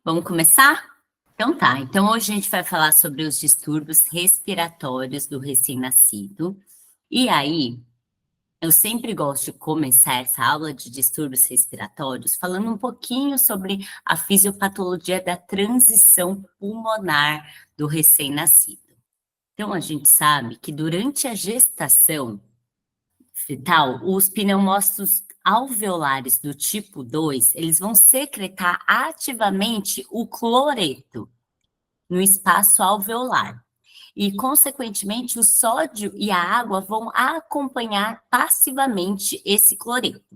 Vamos começar? Então tá, então hoje a gente vai falar sobre os distúrbios respiratórios do recém-nascido. E aí, eu sempre gosto de começar essa aula de distúrbios respiratórios falando um pouquinho sobre a fisiopatologia da transição pulmonar do recém-nascido. Então, a gente sabe que durante a gestação fetal, os pneumócitos alveolares do tipo 2, eles vão secretar ativamente o cloreto no espaço alveolar. E, consequentemente, o sódio e a água vão acompanhar passivamente esse cloreto.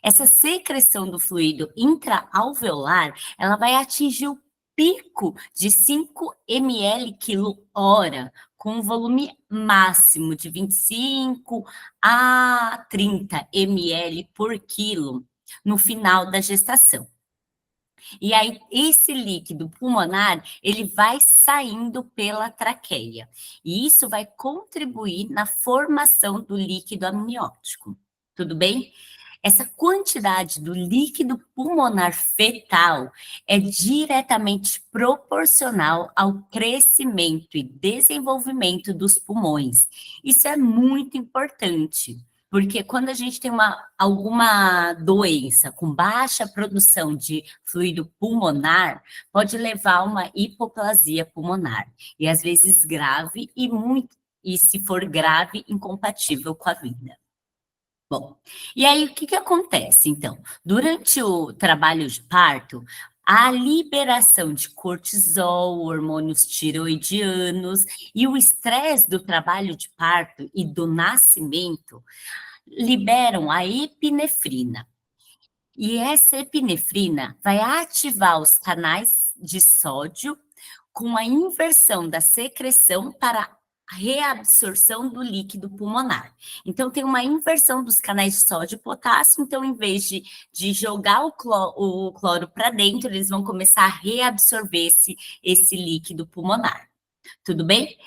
Essa secreção do fluido intraalveolar, ela vai atingir o pico de 5 ml quilo hora, com um volume máximo de 25 a 30 ml por quilo no final da gestação. E aí, esse líquido pulmonar, ele vai saindo pela traqueia. E isso vai contribuir na formação do líquido amniótico. Tudo bem? Essa quantidade do líquido pulmonar fetal é diretamente proporcional ao crescimento e desenvolvimento dos pulmões. Isso é muito importante, porque quando a gente tem alguma doença com baixa produção de fluido pulmonar, pode levar a uma hipoplasia pulmonar, e às vezes grave e se for grave, incompatível com a vida. Bom, e aí o que acontece, então? Durante o trabalho de parto, a liberação de cortisol, hormônios tiroidianos e o estresse do trabalho de parto e do nascimento liberam a epinefrina. E essa epinefrina vai ativar os canais de sódio com a inversão da secreção para a reabsorção do líquido pulmonar. Então, tem uma inversão dos canais de sódio e potássio, então, em vez de jogar o cloro para dentro, eles vão começar a reabsorver esse líquido pulmonar. Tudo bem?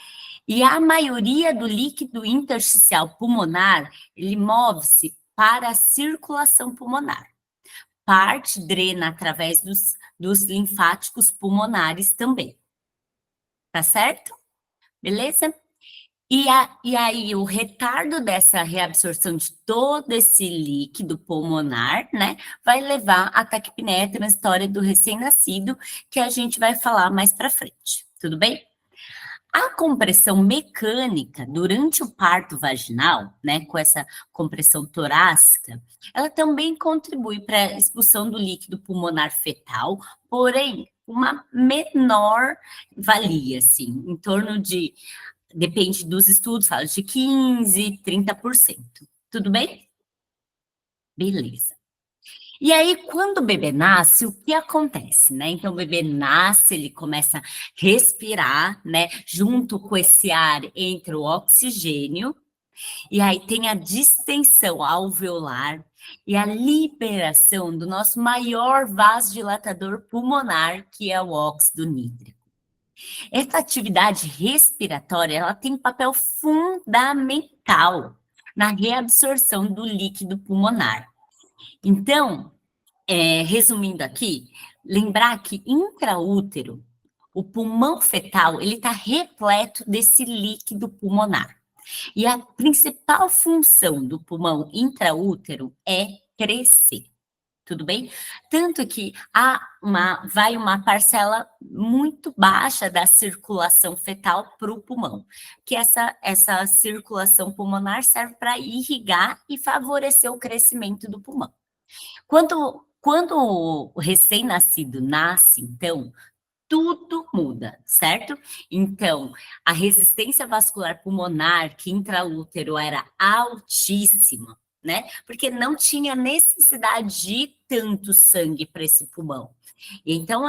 E a maioria do líquido intersticial pulmonar, ele move-se para a circulação pulmonar. Parte drena através dos linfáticos pulmonares também. Tá certo? Beleza? E aí, o retardo dessa reabsorção de todo esse líquido pulmonar, né, vai levar à taquipneia transitória do recém-nascido, que a gente vai falar mais para frente. Tudo bem? A compressão mecânica durante o parto vaginal, né, com essa compressão torácica, ela também contribui para a expulsão do líquido pulmonar fetal, porém, uma menor valia, assim, em torno de, depende dos estudos, fala de 15, 30%. Tudo bem? Beleza. E aí, quando o bebê nasce, o que acontece, né? Então, o bebê nasce, ele começa a respirar, né? Junto com esse ar entra o oxigênio, e aí tem a distensão alveolar e a liberação do nosso maior vasodilatador pulmonar, que é o óxido nítrico. Essa atividade respiratória, ela tem um papel fundamental na reabsorção do líquido pulmonar. Então, resumindo aqui, lembrar que intraútero, o pulmão fetal, ele está repleto desse líquido pulmonar. E a principal função do pulmão intraútero é crescer. Tudo bem? Tanto que vai uma parcela muito baixa da circulação fetal para o pulmão, que essa circulação pulmonar serve para irrigar e favorecer o crescimento do pulmão. Quando o recém-nascido nasce, então, tudo muda, certo? Então, a resistência vascular pulmonar, que intraútero era altíssima, né? Porque não tinha necessidade de ir tanto sangue para esse pulmão. Então,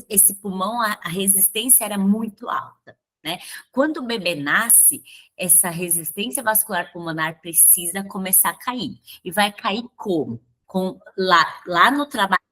esse pulmão, a resistência era muito alta, né? Quando o bebê nasce, essa resistência vascular pulmonar precisa começar a cair. E vai cair como? Lá no trabalho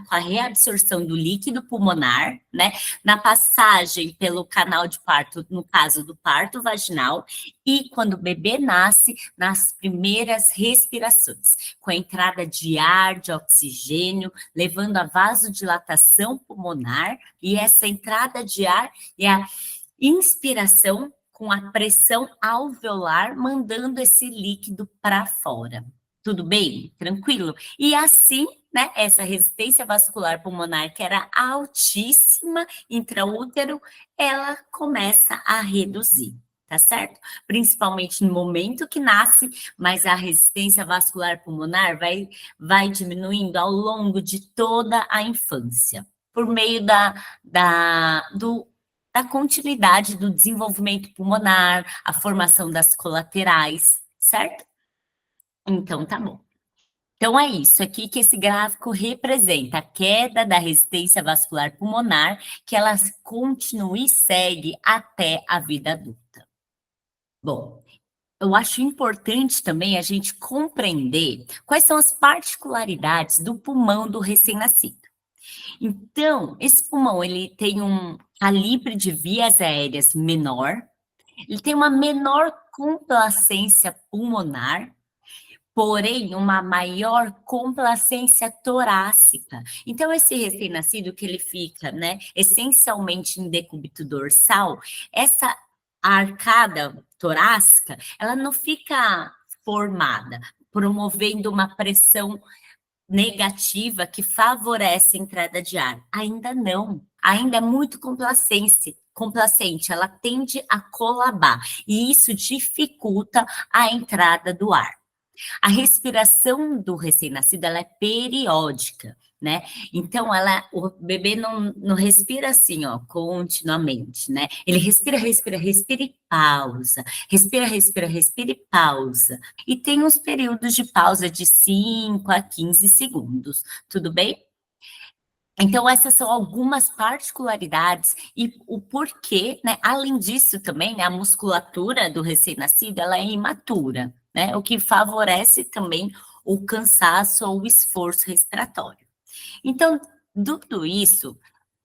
com a reabsorção do líquido pulmonar, né, na passagem pelo canal de parto, no caso do parto vaginal, e quando o bebê nasce, nas primeiras respirações, com a entrada de ar, de oxigênio, levando a vasodilatação pulmonar, e essa entrada de ar e a inspiração com a pressão alveolar, mandando esse líquido para fora. Tudo bem? Tranquilo? E assim, né, essa resistência vascular pulmonar, que era altíssima intraútero, ela começa a reduzir, tá certo? Principalmente no momento que nasce, mas a resistência vascular pulmonar vai diminuindo ao longo de toda a infância, por meio da continuidade do desenvolvimento pulmonar, a formação das colaterais, certo? Então, tá bom. Então, é isso aqui que esse gráfico representa, a queda da resistência vascular pulmonar, que ela continua e segue até a vida adulta. Bom, eu acho importante também a gente compreender quais são as particularidades do pulmão do recém-nascido. Então, esse pulmão, ele tem um calibre de vias aéreas menor, ele tem uma menor complacência pulmonar, porém uma maior complacência torácica. Então, esse recém-nascido que ele fica, né, essencialmente em decúbito dorsal, essa arcada torácica, ela não fica formada, promovendo uma pressão negativa que favorece a entrada de ar. Ainda não, ainda é muito complacente, ela tende a colabar, e isso dificulta a entrada do ar. A respiração do recém-nascido, ela é periódica, né? Então, o bebê não respira assim, ó, continuamente, né? Ele respira e pausa. Respira e pausa. E tem uns períodos de pausa de 5 a 15 segundos, tudo bem? Então, essas são algumas particularidades e o porquê, né? Além disso também, né, a musculatura do recém-nascido, ela é imatura, né? O que favorece também o cansaço ou o esforço respiratório. Então, tudo isso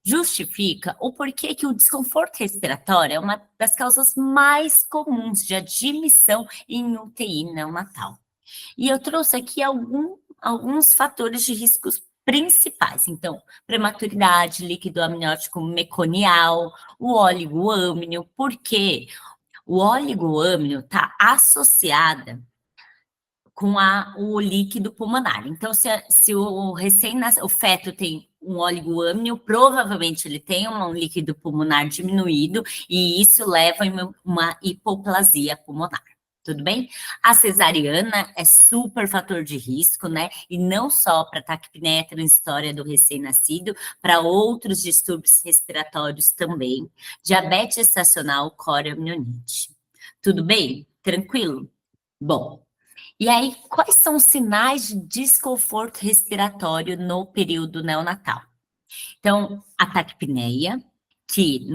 justifica o porquê que o desconforto respiratório é uma das causas mais comuns de admissão em UTI neonatal. E eu trouxe aqui alguns fatores de riscos principais. Então, prematuridade, líquido amniótico meconial, o oligoâmnio, porque o oligoâmnio está associada com o líquido pulmonar. Então, se o o feto tem um oligoâmnio, provavelmente ele tem um líquido pulmonar diminuído, e isso leva a uma hipoplasia pulmonar. Tudo bem? A cesariana é super fator de risco, né? E não só para taquipneia transitória do recém-nascido, para outros distúrbios respiratórios também. Diabetes gestacional, coreoamnionites. Tudo bem? Tranquilo? Bom, e aí, quais são os sinais de desconforto respiratório no período neonatal? Então, a taquipneia, que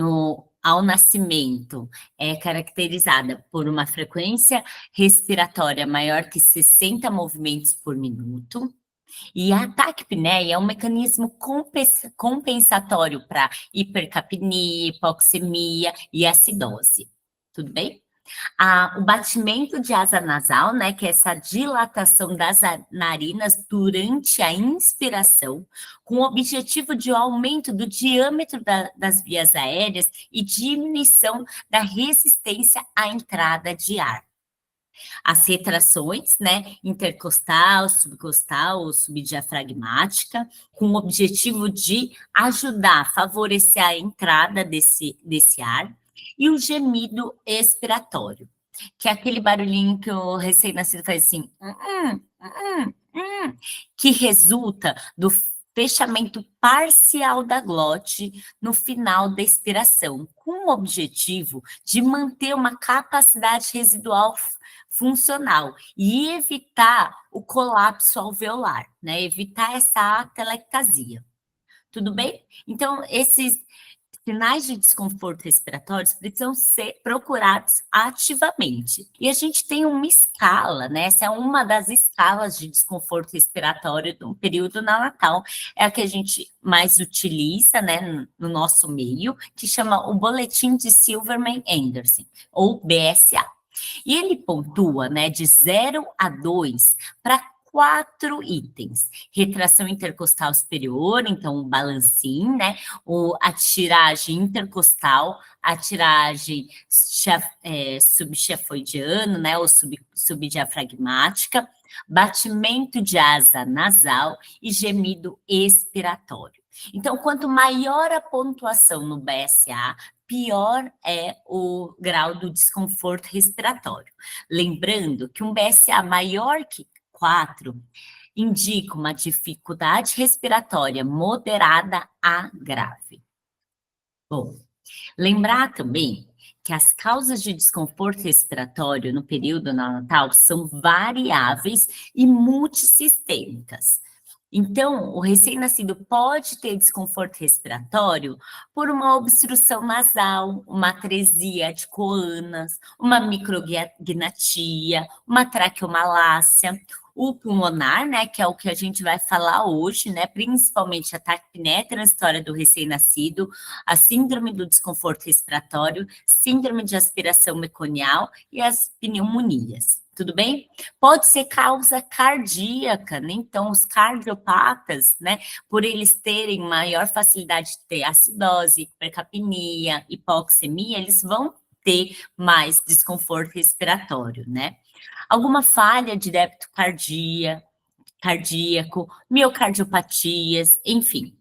ao nascimento é caracterizada por uma frequência respiratória maior que 60 movimentos por minuto, e a taquipneia é um mecanismo compensatório para hipercapnia, hipoxemia e acidose. Tudo bem? O batimento de asa nasal, né, que é essa dilatação das narinas durante a inspiração, com o objetivo de aumento do diâmetro das vias aéreas e diminuição da resistência à entrada de ar. As retrações, né, intercostal, subcostal ou subdiafragmática, com o objetivo de ajudar, favorecer a entrada desse ar, e o gemido expiratório, que é aquele barulhinho que o recém-nascido faz assim, que resulta do fechamento parcial da glote no final da expiração, com o objetivo de manter uma capacidade residual funcional e evitar o colapso alveolar, né? Evitar essa atelectasia. Tudo bem? Então, sinais de desconforto respiratórios precisam ser procurados ativamente. E a gente tem uma escala, né? Essa é uma das escalas de desconforto respiratório do período neonatal. É a que a gente mais utiliza, né, no nosso meio, que chama o Boletim de Silverman-Anderson, ou BSA. E ele pontua, né, de 0 a 2 para 4 itens. Retração intercostal superior, então o balancim, né? A tiragem intercostal, a tiragem subchafoidiana, né? Ou subdiafragmática, batimento de asa nasal e gemido expiratório. Então, quanto maior a pontuação no BSA, pior é o grau do desconforto respiratório. Lembrando que um BSA maior que 4 indica uma dificuldade respiratória moderada a grave. Bom, lembrar também que as causas de desconforto respiratório no período neonatal são variáveis e multissistêmicas. Então, o recém-nascido pode ter desconforto respiratório por uma obstrução nasal, uma atresia de coanas, uma micrognatia, uma traqueomalácia, o pulmonar, né, que é o que a gente vai falar hoje, né, principalmente a taquipneia transitória do recém-nascido, a síndrome do desconforto respiratório, síndrome de aspiração meconial e as pneumonias. Tudo bem? Pode ser causa cardíaca, né? Então, os cardiopatas, né, por eles terem maior facilidade de ter acidose, hipercapnia, hipoxemia, eles vão ter mais desconforto respiratório, né? Alguma falha de débito cardíaco, miocardiopatias, enfim.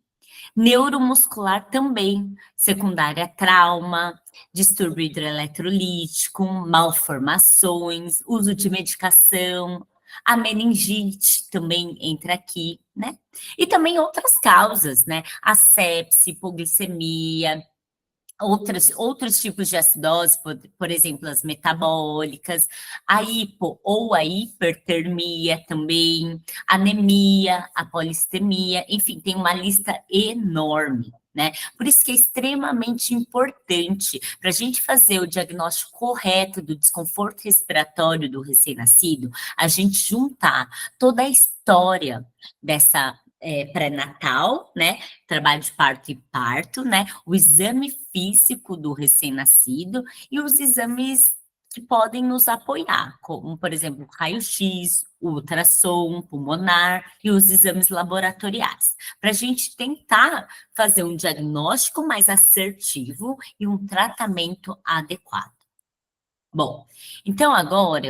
Neuromuscular também, secundária trauma, distúrbio hidroeletrolítico, malformações, uso de medicação, a meningite também entra aqui, né? E também outras causas, né? A sepse, hipoglicemia, outros tipos de acidose, por exemplo, as metabólicas, a hipo ou a hipertermia também, anemia, a polistemia, enfim, tem uma lista enorme, né? Por isso que é extremamente importante para a gente fazer o diagnóstico correto do desconforto respiratório do recém-nascido, a gente juntar toda a história dessa pré-natal, né? Trabalho de parto e parto, né? O exame físico do recém-nascido e os exames que podem nos apoiar, como, por exemplo, raio-x, ultrassom pulmonar e os exames laboratoriais, para a gente tentar fazer um diagnóstico mais assertivo e um tratamento adequado. Bom, então agora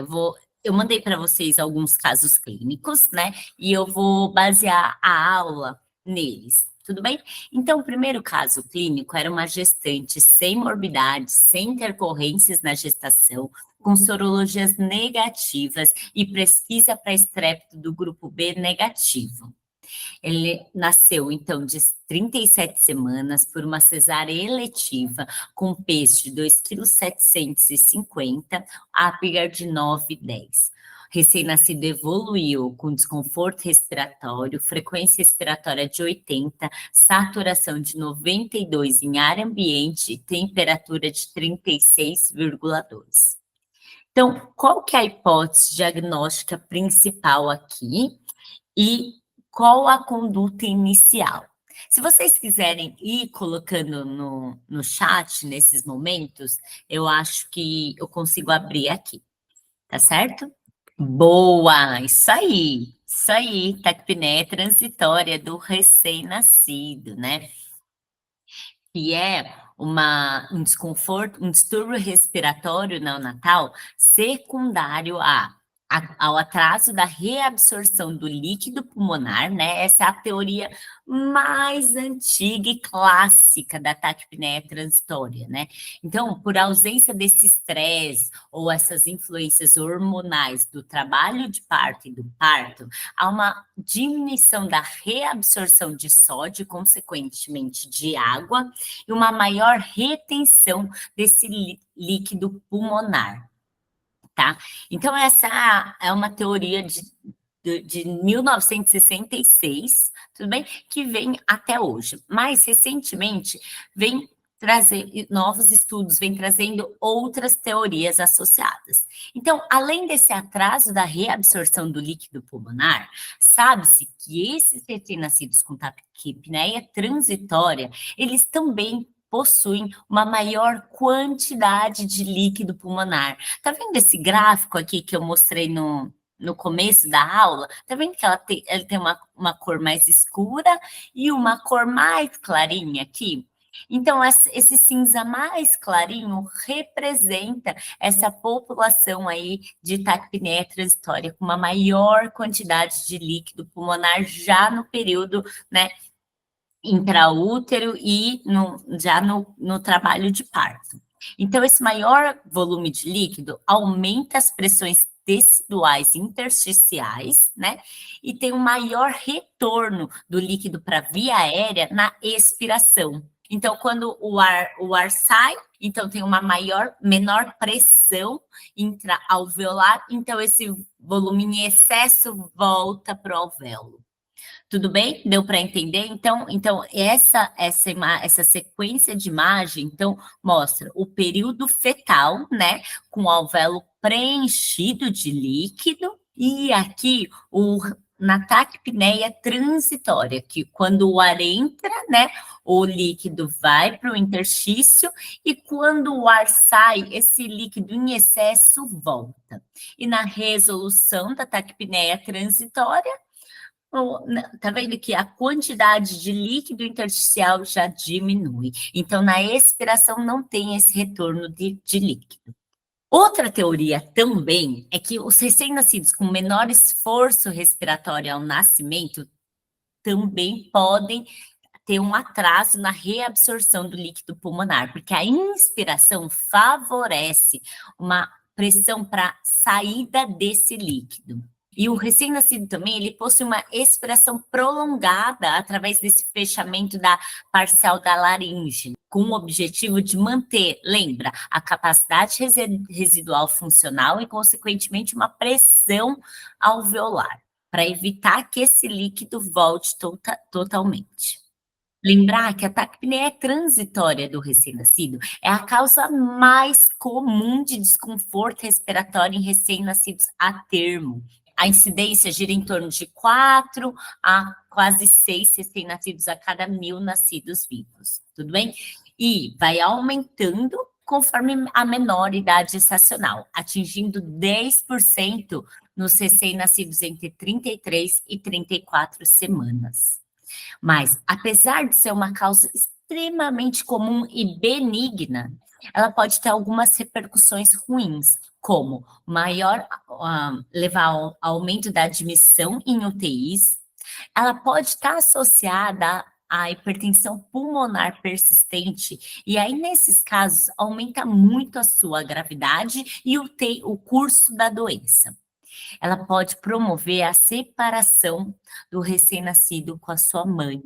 eu mandei para vocês alguns casos clínicos, né? E eu vou basear a aula neles, tudo bem? Então, o primeiro caso clínico era uma gestante sem morbidade, sem intercorrências na gestação, com sorologias negativas e pesquisa para estrépito do grupo B negativo. Ele nasceu, então, de 37 semanas por uma cesárea eletiva, com peso de 2,750 kg, Apgar de 9,10. Recém-nascido evoluiu com desconforto respiratório, frequência respiratória de 80, saturação de 92 em ar ambiente e temperatura de 36,2. Então, qual que é a hipótese diagnóstica principal aqui? E qual a conduta inicial? Se vocês quiserem ir colocando no chat nesses momentos, eu acho que eu consigo abrir aqui, tá certo? Boa, isso aí, taquipneia transitória do recém-nascido, né? Que é um desconforto, um distúrbio respiratório neonatal secundário ao atraso da reabsorção do líquido pulmonar, né? Essa é a teoria mais antiga e clássica da taquipneia transitória, né? Então, por ausência desse estresse ou essas influências hormonais do trabalho de parto e do parto, há uma diminuição da reabsorção de sódio, consequentemente de água, e uma maior retenção desse líquido pulmonar, tá? Então, essa é uma teoria de 1966, tudo bem? Que vem até hoje. Mais recentemente, vem novos estudos vêm trazendo outras teorias associadas. Então, além desse atraso da reabsorção do líquido pulmonar, sabe-se que esses recém-nascidos com taquipneia transitória, eles também possuem uma maior quantidade de líquido pulmonar. Tá vendo esse gráfico aqui que eu mostrei no começo da aula? Tá vendo que ele tem uma cor mais escura e uma cor mais clarinha aqui? Então, esse cinza mais clarinho representa essa população aí de taquipneia transitória com uma maior quantidade de líquido pulmonar já no período, né, intraútero e já no trabalho de parto. Então, esse maior volume de líquido aumenta as pressões teciduais intersticiais, né? E tem um maior retorno do líquido para a via aérea na expiração. Então, quando o ar sai, então tem uma menor pressão intraalveolar, então esse volume em excesso volta para o alvéolo. Tudo bem? Deu para entender? Então essa sequência de imagem, então, mostra o período fetal, né, com o alvéolo preenchido de líquido, e aqui na taquipneia transitória, que quando o ar entra, né, o líquido vai para o interstício, e quando o ar sai, esse líquido em excesso volta. E na resolução da taquipneia transitória, tá vendo que a quantidade de líquido intersticial já diminui. Então, na expiração não tem esse retorno de líquido. Outra teoria também é que os recém-nascidos com menor esforço respiratório ao nascimento também podem ter um atraso na reabsorção do líquido pulmonar, porque a inspiração favorece uma pressão para saída desse líquido. E o recém-nascido também, ele possui uma expiração prolongada através desse fechamento da parcial da laringe, com o objetivo de manter, lembra, a capacidade residual funcional e, consequentemente, uma pressão alveolar, para evitar que esse líquido volte totalmente. Lembrar que a taquipneia transitória do recém-nascido é a causa mais comum de desconforto respiratório em recém-nascidos a termo. A incidência gira em torno de 4 a quase 6 recém-nascidos a cada 1.000 nascidos vivos, tudo bem? E vai aumentando conforme a menor idade gestacional, atingindo 10% nos recém-nascidos entre 33 e 34 semanas. Mas, apesar de ser uma causa extremamente comum e benigna, ela pode ter algumas repercussões ruins, como levar ao aumento da admissão em UTIs. Ela pode estar associada à hipertensão pulmonar persistente, e aí, nesses casos, aumenta muito a sua gravidade e o curso da doença. Ela pode promover a separação do recém-nascido com a sua mãe.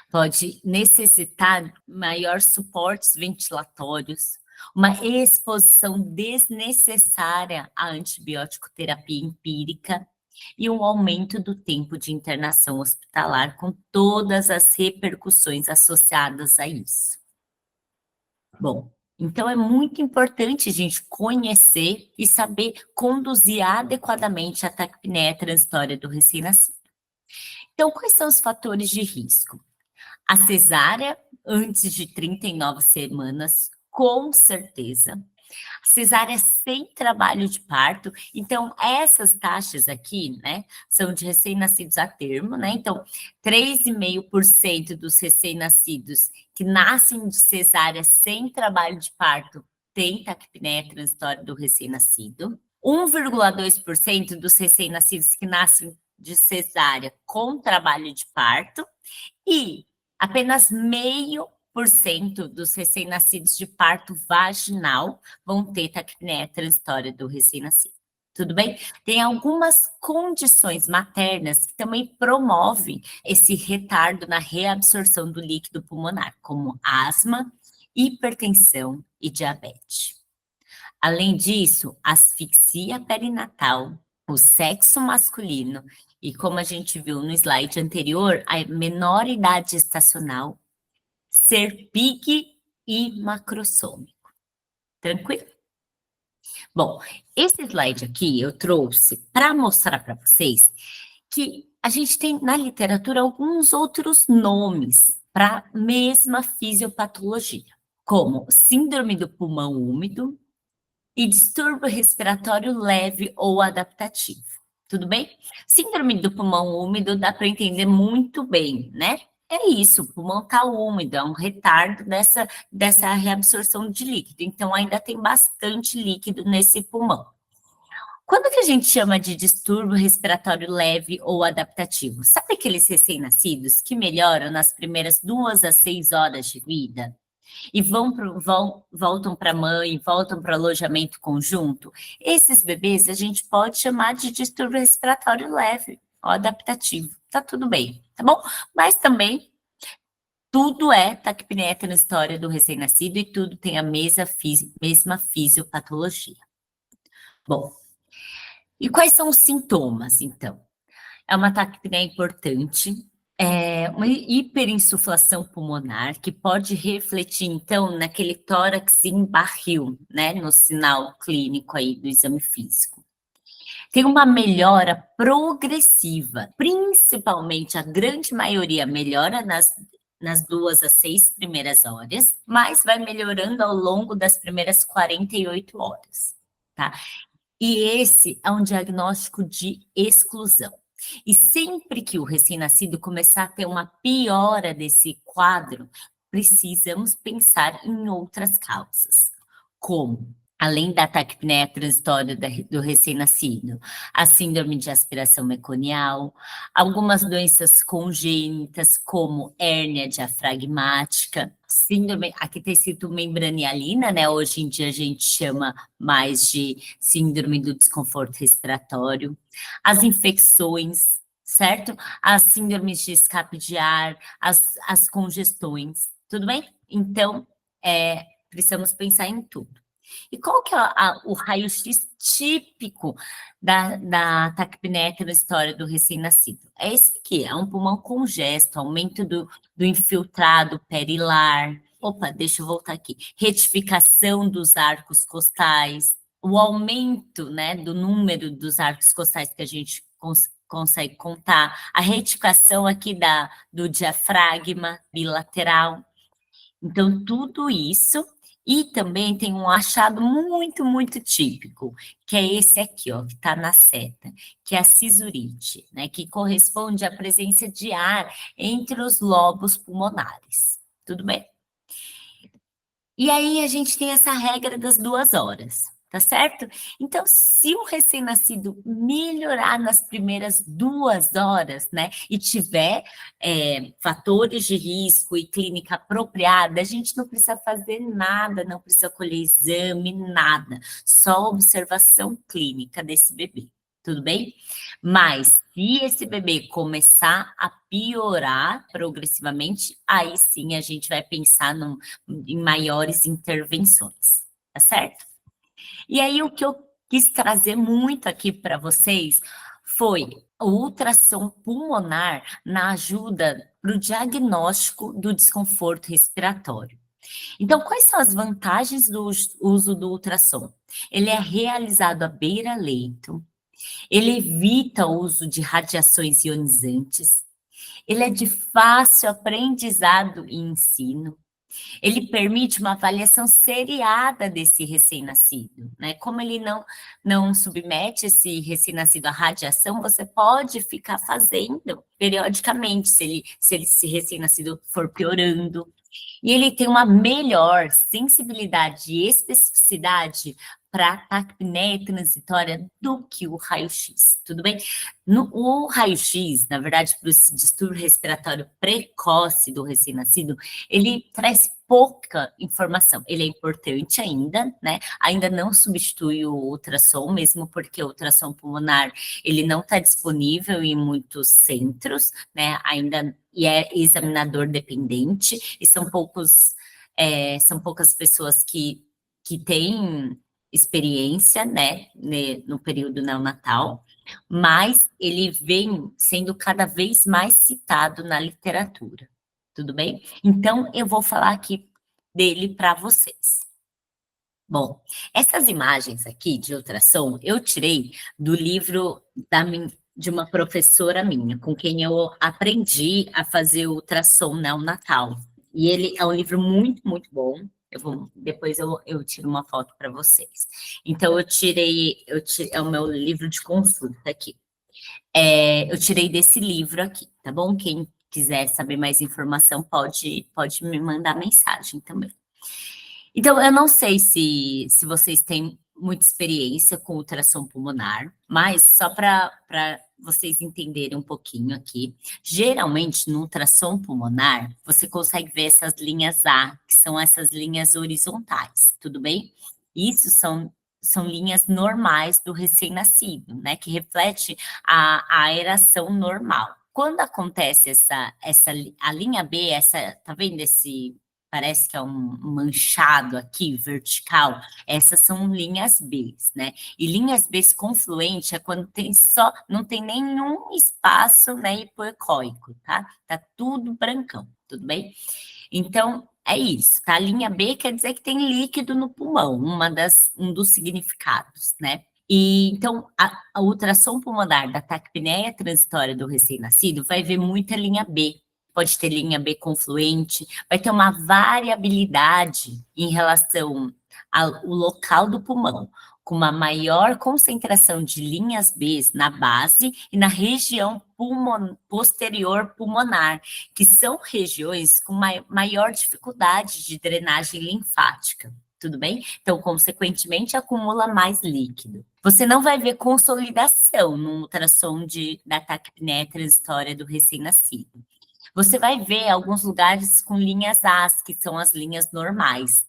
Pode necessitar maior suportes ventilatórios, uma exposição desnecessária à antibiótico terapia empírica e um aumento do tempo de internação hospitalar, com todas as repercussões associadas a isso. Bom, então é muito importante a gente conhecer e saber conduzir adequadamente a taquipneia transitória do recém-nascido. Então, quais são os fatores de risco? A cesárea antes de 39 semanas, com certeza. Cesárea sem trabalho de parto. Então, essas taxas aqui, né, são de recém-nascidos a termo, né? Então, 3,5% dos recém-nascidos que nascem de cesárea sem trabalho de parto tem taquipneia transitória do recém-nascido. 1,2% dos recém-nascidos que nascem de cesárea com trabalho de parto e apenas 0,5% dos recém-nascidos de parto vaginal vão ter taquipneia transitória do recém-nascido. Tudo bem? Tem algumas condições maternas que também promovem esse retardo na reabsorção do líquido pulmonar, como asma, hipertensão e diabetes. Além disso, asfixia perinatal, o sexo masculino e, como a gente viu no slide anterior, a menor idade gestacional ser PIG e macrossômico. Tranquilo? Bom, esse slide aqui eu trouxe para mostrar para vocês que a gente tem na literatura alguns outros nomes para a mesma fisiopatologia, como síndrome do pulmão úmido e distúrbio respiratório leve ou adaptativo. Tudo bem? Síndrome do pulmão úmido dá para entender muito bem, né? É isso, o pulmão está úmido, é um retardo dessa reabsorção de líquido. Então, ainda tem bastante líquido nesse pulmão. Quando que a gente chama de distúrbio respiratório leve ou adaptativo? Sabe aqueles recém-nascidos que melhoram nas primeiras 2 a 6 horas de vida? E voltam para a mãe, voltam para o alojamento conjunto? Esses bebês a gente pode chamar de distúrbio respiratório leve ou adaptativo. Tá tudo bem, tá bom? Mas também tudo é taquipneia transitória do recém-nascido e tudo tem a mesma fisiopatologia. Bom, e quais são os sintomas, então? É uma taquipneia importante, é uma hiperinsuflação pulmonar, que pode refletir, então, naquele tórax em barril, né, no sinal clínico aí do exame físico. Tem uma melhora progressiva, principalmente a grande maioria melhora nas 2 a 6 primeiras horas, mas vai melhorando ao longo das primeiras 48 horas, tá? E esse é um diagnóstico de exclusão. E sempre que o recém-nascido começar a ter uma piora desse quadro, precisamos pensar em outras causas, como, além da taquipneia transitória do recém-nascido, a síndrome de aspiração meconial, algumas doenças congênitas, como hérnia diafragmática, síndrome, aqui está escrito membranialina, né? Hoje em dia a gente chama mais de síndrome do desconforto respiratório, as infecções, certo? As síndromes de escape de ar, as congestões, tudo bem? Então, precisamos pensar em tudo. E qual que é o raio-x típico da taquipneia transitória do recém-nascido? É esse aqui, é um pulmão congesto, aumento do infiltrado perilar. Opa, deixa eu voltar aqui. Retificação dos arcos costais, o aumento, né, do número dos arcos costais que a gente consegue contar, a retificação aqui do diafragma bilateral. Então, tudo isso, e também tem um achado muito, muito típico, que é esse aqui, ó, que está na seta, que é a cisurite, né, que corresponde à presença de ar entre os lobos pulmonares. Tudo bem? E aí a gente tem essa regra das 2 horas, tá certo? Então, se o recém-nascido melhorar nas primeiras 2 horas, né, e tiver fatores de risco e clínica apropriada, a gente não precisa fazer nada, não precisa colher exame, nada, só observação clínica desse bebê. Tudo bem? Mas se esse bebê começar a piorar progressivamente, aí sim a gente vai pensar em maiores intervenções, tá certo? E aí o que eu quis trazer muito aqui para vocês foi o ultrassom pulmonar na ajuda para o diagnóstico do desconforto respiratório. Então, quais são as vantagens do uso do ultrassom? Ele é realizado à beira-leito, ele evita o uso de radiações ionizantes, ele é de fácil aprendizado e ensino, ele permite uma avaliação seriada desse recém-nascido, né? Como ele não submete esse recém-nascido à radiação, você pode ficar fazendo periodicamente, se esse recém-nascido for piorando. E ele tem uma melhor sensibilidade e especificidade para a taquipneia transitória do que o raio-x, tudo bem? O raio-x, na verdade, para o distúrbio respiratório precoce do recém-nascido, ele traz pouca informação. Ele é importante ainda, né? Ainda não substitui o ultrassom, mesmo porque o ultrassom pulmonar, ele não está disponível em muitos centros, né? Ainda, e é examinador dependente, e são poucas pessoas que têm experiência, né, no período neonatal, mas ele vem sendo cada vez mais citado na literatura, tudo bem? Então, eu vou falar aqui dele para vocês. Bom, essas imagens aqui de ultrassom eu tirei do livro de uma professora minha, com quem eu aprendi a fazer ultrassom neonatal. E ele é um livro muito, muito bom. Depois eu tiro uma foto para vocês. Então, é o meu livro de consulta aqui. Eu tirei desse livro aqui, tá bom? Quem quiser saber mais informação pode me mandar mensagem também. Então, eu não sei se vocês têm muita experiência com ultrassom pulmonar, mas só para vocês entenderem um pouquinho aqui, geralmente no ultrassom pulmonar, você consegue ver essas linhas A, que são essas linhas horizontais, tudo bem? Isso são linhas normais do recém-nascido, né? Que reflete a aeração normal. Quando acontece a linha B, tá vendo parece que é um manchado aqui, vertical, essas são linhas B, né? E linhas B confluentes é quando não tem nenhum espaço, né, hipoecóico, tá? Tá tudo brancão, tudo bem? Então, é isso, tá? A linha B quer dizer que tem líquido no pulmão, um dos significados, né? E então, a ultrassom pulmonar da taquipneia transitória do recém-nascido vai ver muita linha B, pode ter linha B confluente, vai ter uma variabilidade em relação ao local do pulmão, com uma maior concentração de linhas B na base e na região posterior pulmonar, que são regiões com maior dificuldade de drenagem linfática. Tudo bem? Então, consequentemente, acumula mais líquido. Você não vai ver consolidação no ultrassom da taquipneia transitória do recém-nascido. Você vai ver alguns lugares com linhas As, que são as linhas normais.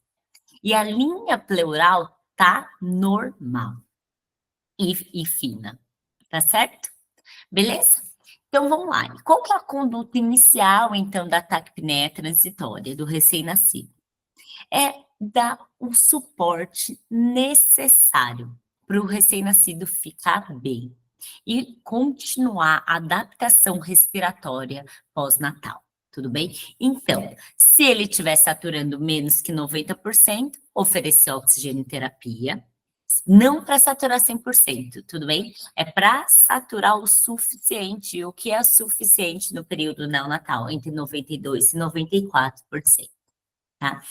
E a linha pleural tá normal e fina, tá certo? Beleza? Então vamos lá. Qual que é a conduta inicial, então, da taquipneia transitória do recém-nascido? É dar o suporte necessário para o recém-nascido ficar bem e continuar a adaptação respiratória pós-natal. Tudo bem? Então, se ele estiver saturando menos que 90%, oferecer oxigênio terapia. Não para saturar 100%, tudo bem? É para saturar o suficiente. O que é suficiente no período neonatal? Entre 92% e 94%. Tá?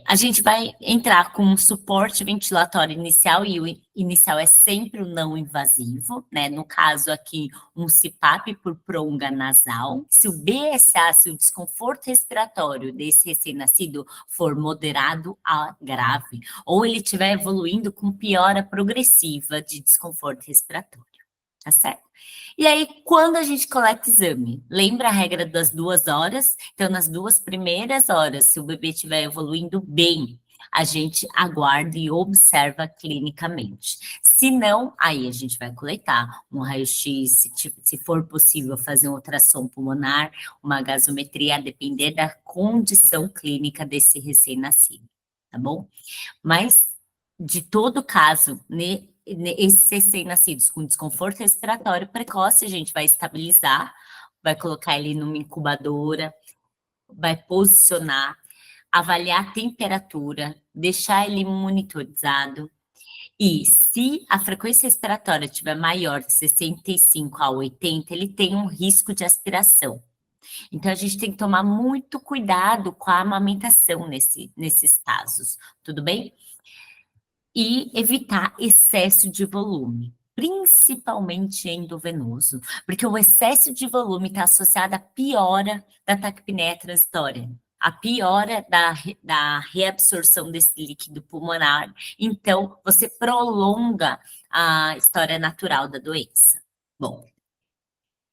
A gente vai entrar com um suporte ventilatório inicial, e o inicial é sempre o não invasivo, né? No caso aqui, um CPAP por pronga nasal. Se o BSA, se o desconforto respiratório desse recém-nascido for moderado a grave, ou ele estiver evoluindo com piora progressiva de desconforto respiratório, tá certo? E aí, quando a gente coleta exame, lembra a regra das 2 horas? Então, nas 2 primeiras horas, se o bebê estiver evoluindo bem, a gente aguarda e observa clinicamente. Se não, aí a gente vai coletar um raio-x, se for possível fazer um ultrassom pulmonar, uma gasometria, a depender da condição clínica desse recém-nascido, tá bom? Mas, de todo caso, esses recém-nascidos com desconforto respiratório precoce, a gente vai estabilizar, vai colocar ele numa incubadora, vai posicionar, avaliar a temperatura, deixar ele monitorizado. E se a frequência respiratória estiver maior de 65 a 80, ele tem um risco de aspiração. Então, a gente tem que tomar muito cuidado com a amamentação nesses casos, tudo bem? E evitar excesso de volume, principalmente endovenoso, porque o excesso de volume está associado à piora da taquipneia transitória, a piora da reabsorção desse líquido pulmonar. Então, você prolonga a história natural da doença. Bom,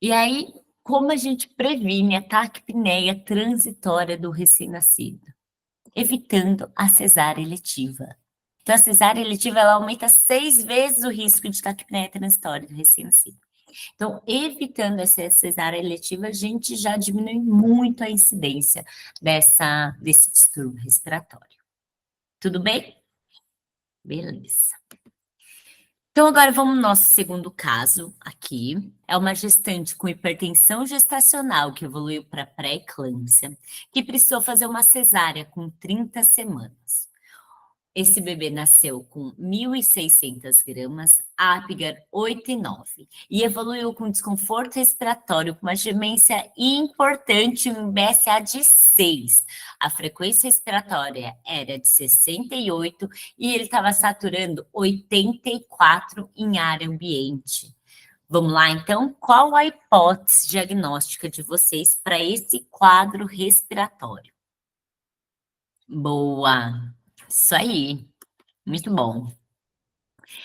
e aí, como a gente previne a taquipneia transitória do recém-nascido? Evitando a cesárea eletiva. Então, a cesárea eletiva, ela aumenta 6 vezes o risco de taquipneia transitória do recém-nascido. Então, evitando essa cesárea eletiva, a gente já diminui muito a incidência desse distúrbio respiratório. Tudo bem? Beleza. Então, agora vamos no nosso segundo caso aqui. É uma gestante com hipertensão gestacional que evoluiu para pré-eclâmpsia, que precisou fazer uma cesárea com 30 semanas. Esse bebê nasceu com 1.600 gramas, Apgar 8,9 e evoluiu com desconforto respiratório, com uma gemência importante, um BSA de 6. A frequência respiratória era de 68 e ele estava saturando 84 em ar ambiente. Vamos lá, então? Qual a hipótese diagnóstica de vocês para esse quadro respiratório? Boa! Isso aí. Muito bom.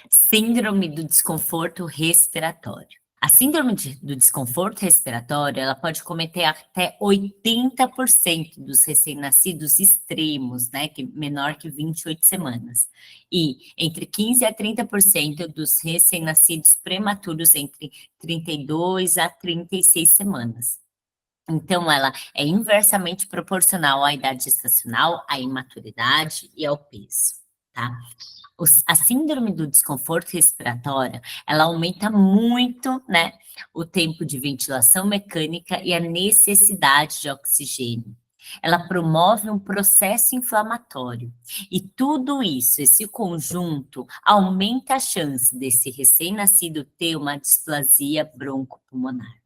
Síndrome do desconforto respiratório. A síndrome do desconforto respiratório, ela pode cometer até 80% dos recém-nascidos extremos, né, que menor que 28 semanas. E entre 15 a 30% dos recém-nascidos prematuros entre 32 a 36 semanas. Então, ela é inversamente proporcional à idade gestacional, à imaturidade e ao peso, tá? A síndrome do desconforto respiratório, ela aumenta muito, né, o tempo de ventilação mecânica e a necessidade de oxigênio. Ela promove um processo inflamatório. E tudo isso, esse conjunto, aumenta a chance desse recém-nascido ter uma displasia broncopulmonar.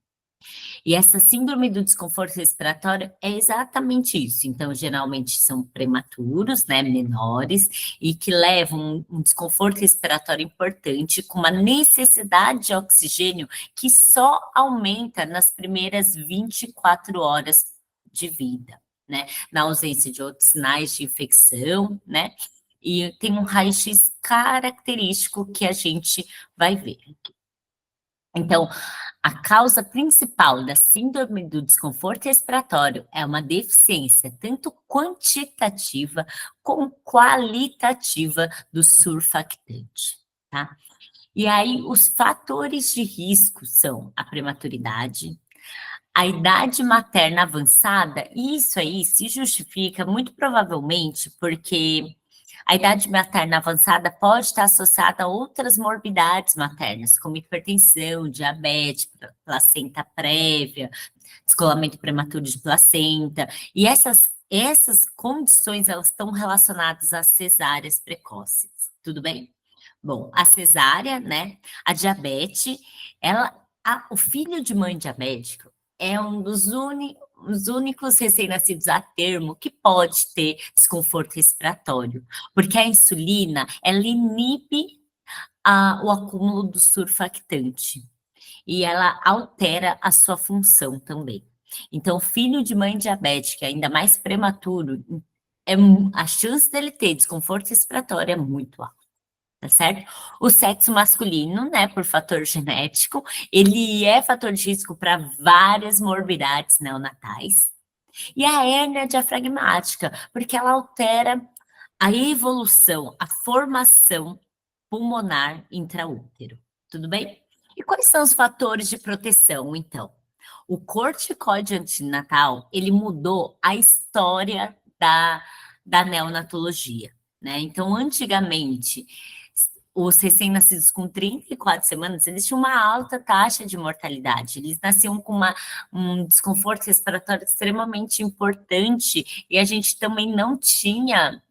E essa síndrome do desconforto respiratório é exatamente isso. Então, geralmente são prematuros, né, menores, e que levam um desconforto respiratório importante, com uma necessidade de oxigênio que só aumenta nas primeiras 24 horas de vida, né? Na ausência de outros sinais de infecção, né? E tem um raio-x característico que a gente vai ver. Então, a causa principal da síndrome do desconforto respiratório é uma deficiência tanto quantitativa como qualitativa do surfactante, tá? E aí, os fatores de risco são a prematuridade, a idade materna avançada, e isso aí se justifica muito provavelmente porque a idade materna avançada pode estar associada a outras morbidades maternas, como hipertensão, diabetes, placenta prévia, descolamento prematuro de placenta, e essas condições, elas estão relacionadas às cesáreas precoces, tudo bem? Bom, a cesárea, né, a diabetes, o filho de mãe diabética é um dos os únicos recém-nascidos a termo que pode ter desconforto respiratório, porque a insulina, ela inibe o acúmulo do surfactante e ela altera a sua função também. Então, filho de mãe diabética, ainda mais prematuro, a chance dele ter desconforto respiratório é muito alta. Tá certo? O sexo masculino, né, por fator genético, ele é fator de risco para várias morbidades neonatais. E a hérnia diafragmática, porque ela altera a evolução, a formação pulmonar intraútero. Tudo bem? E quais são os fatores de proteção, então? O corticoide antinatal, ele mudou a história da neonatologia, né? Então, antigamente, os recém-nascidos com 34 semanas, eles tinham uma alta taxa de mortalidade. Eles nasciam com um desconforto respiratório extremamente importante e a gente também não tinha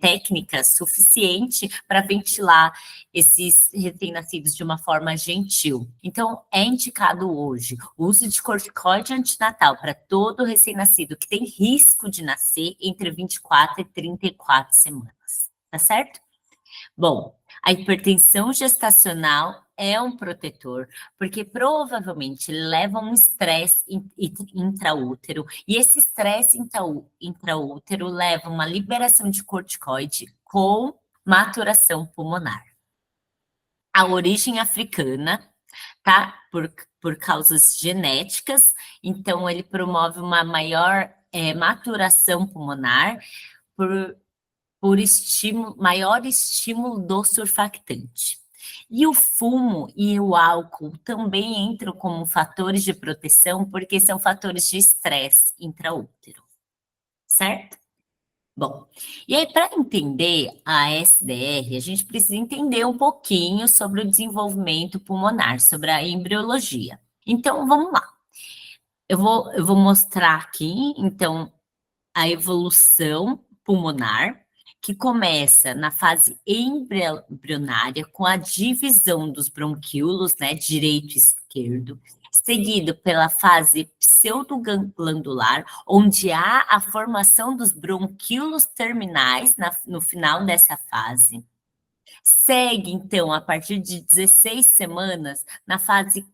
técnica suficiente para ventilar esses recém-nascidos de uma forma gentil. Então, é indicado hoje o uso de corticoide antinatal para todo recém-nascido que tem risco de nascer entre 24 e 34 semanas, tá certo? Bom, a hipertensão gestacional é um protetor, porque provavelmente leva a um estresse intraútero, e esse estresse intraútero leva a uma liberação de corticoide com maturação pulmonar. A origem africana, tá? Por causas genéticas, então ele promove uma maior maturação pulmonar por maior estímulo do surfactante. E o fumo e o álcool também entram como fatores de proteção, porque são fatores de estresse intraútero, certo? Bom, e aí para entender a SDR, a gente precisa entender um pouquinho sobre o desenvolvimento pulmonar, sobre a embriologia. Então, vamos lá. Eu vou mostrar aqui, então, a evolução pulmonar, que começa na fase embrionária, com a divisão dos bronquíolos, né, direito e esquerdo, seguido pela fase pseudoglandular, onde há a formação dos bronquíolos terminais no final dessa fase. Segue, então, a partir de 16 semanas, na fase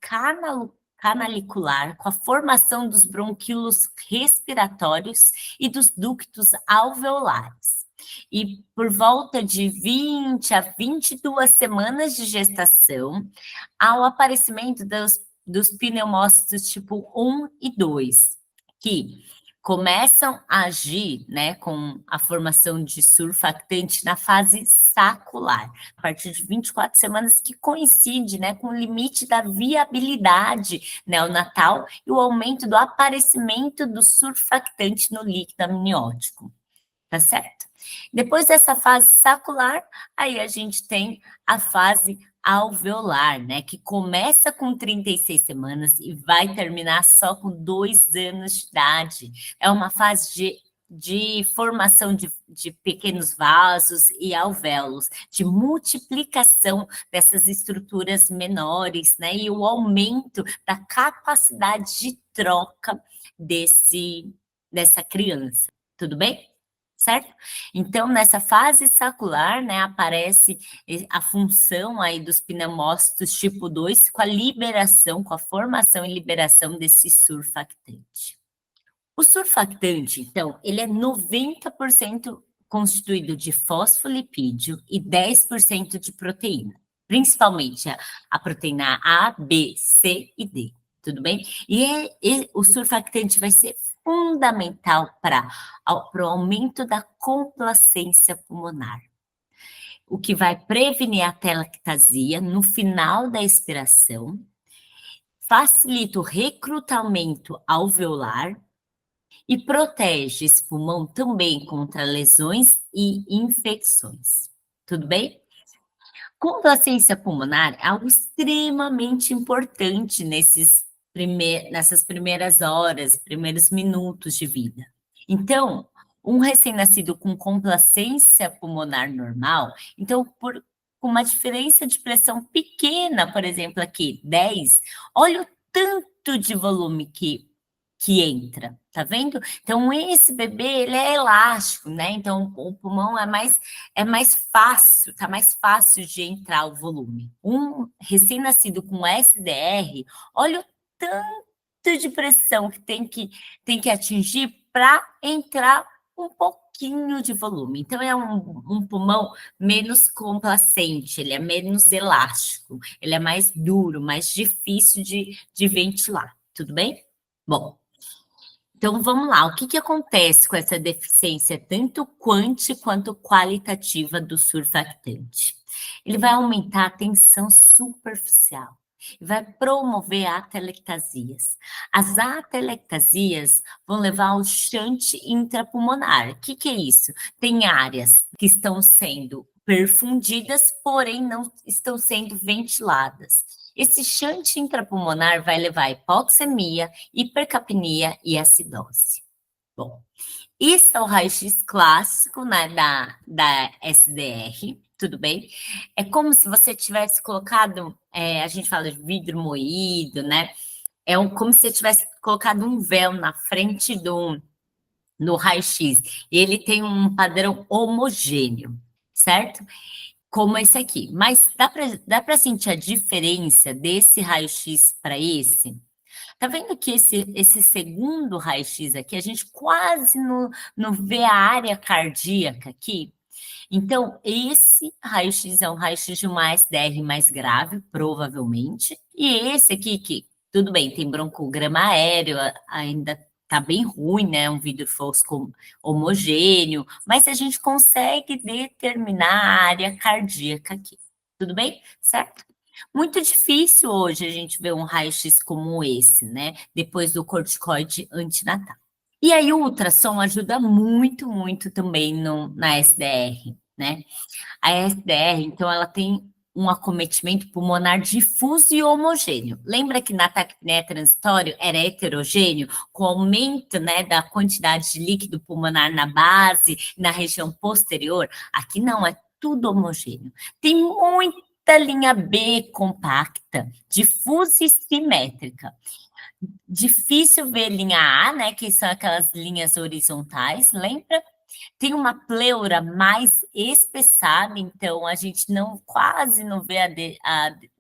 canalicular, com a formação dos bronquíolos respiratórios e dos ductos alveolares. E por volta de 20 a 22 semanas de gestação, há o aparecimento dos pneumócitos tipo 1 e 2, que começam a agir, né, com a formação de surfactante na fase sacular, a partir de 24 semanas, que coincide, né, com o limite da viabilidade neonatal e o aumento do aparecimento do surfactante no líquido amniótico, tá certo? Depois dessa fase sacular, aí a gente tem a fase alveolar, né, que começa com 36 semanas e vai terminar só com 2 anos de idade. É uma fase de formação de pequenos vasos e alvéolos, de multiplicação dessas estruturas menores, né, e o aumento da capacidade de troca dessa criança. Tudo bem? Certo? Então, nessa fase sacular, né, aparece a função aí dos pneumócitos tipo 2 com a liberação, com a formação e liberação desse surfactante. O surfactante, então, ele é 90% constituído de fosfolipídio e 10% de proteína, principalmente a proteína A, B, C e D, tudo bem? E o surfactante vai ser fundamental para o aumento da complacência pulmonar, o que vai prevenir a telactasia no final da expiração, facilita o recrutamento alveolar e protege esse pulmão também contra lesões e infecções. Tudo bem? Complacência pulmonar é algo extremamente importante nessas primeiras horas, primeiros minutos de vida. Então, um recém-nascido com complacência pulmonar normal, então, com uma diferença de pressão pequena, por exemplo, aqui, 10, olha o tanto de volume que entra, tá vendo? Então, esse bebê, ele é elástico, né? Então, o pulmão é mais fácil, tá mais fácil de entrar o volume. Um recém-nascido com SDR, olha o tanto de pressão que tem que atingir para entrar um pouquinho de volume. Então, é um pulmão menos complacente, ele é menos elástico, ele é mais duro, mais difícil de ventilar, tudo bem? Bom, então vamos lá, o que que acontece com essa deficiência tanto quanti quanto qualitativa do surfactante? Ele vai aumentar a tensão superficial e vai promover atelectasias. As atelectasias vão levar ao shunt intrapulmonar. O que que é isso? Tem áreas que estão sendo perfundidas, porém não estão sendo ventiladas. Esse shunt intrapulmonar vai levar a hipoxemia, hipercapnia e acidose. Bom, isso é o raio-x clássico, né, da SDR, tudo bem? É como se você tivesse colocado, a gente fala de vidro moído, né? Como se você tivesse colocado um véu na frente no raio-x. E ele tem um padrão homogêneo, certo? Como esse aqui. Mas dá para sentir a diferença desse raio-x para esse? Tá vendo que esse segundo raio-x aqui, a gente quase não vê a área cardíaca aqui? Então, esse raio-x é um raio-x de uma SDR mais grave, provavelmente. E esse aqui, que tudo bem, tem broncograma aéreo, ainda tá bem ruim, né? Um vidro fosco homogêneo, mas a gente consegue determinar a área cardíaca aqui. Tudo bem? Certo? Muito difícil hoje a gente ver um raio-x como esse, né? Depois do corticoide antinatal. E aí o ultrassom ajuda muito, muito também na SDR, né? A SDR, então, ela tem um acometimento pulmonar difuso e homogêneo. Lembra que na taquipneia transitória era heterogêneo, com aumento, né, da quantidade de líquido pulmonar na base, na região posterior? Aqui não, é tudo homogêneo. Tem muita linha B compacta, difusa e simétrica. Difícil ver linha A, né, que são aquelas linhas horizontais, lembra? Tem uma pleura mais espessada, então a gente não quase não vê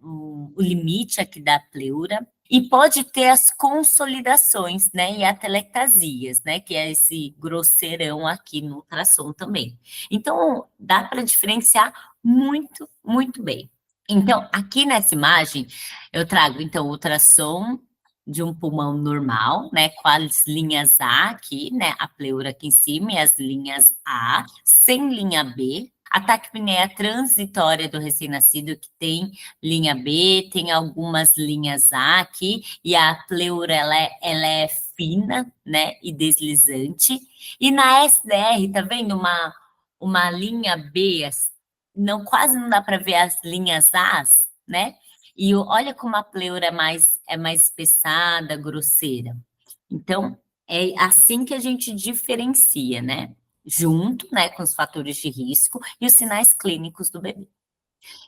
o limite aqui da pleura. E pode ter as consolidações, né, e atelectasias, né, que é esse grosseirão aqui no ultrassom também. Então, dá para diferenciar muito, muito bem. Então, aqui nessa imagem, eu trago, então, o ultrassom de um pulmão normal, né, com as linhas A aqui, né, a pleura aqui em cima e as linhas A, sem linha B. A taquipneia transitória do recém-nascido, que tem linha B, tem algumas linhas A aqui, e a pleura, ela é fina, né, e deslizante. E na SDR, tá vendo uma linha B, não, quase não dá para ver as linhas As, né? E olha como a pleura é mais espessada, grosseira. Então, é assim que a gente diferencia, né? Junto, né, com os fatores de risco e os sinais clínicos do bebê.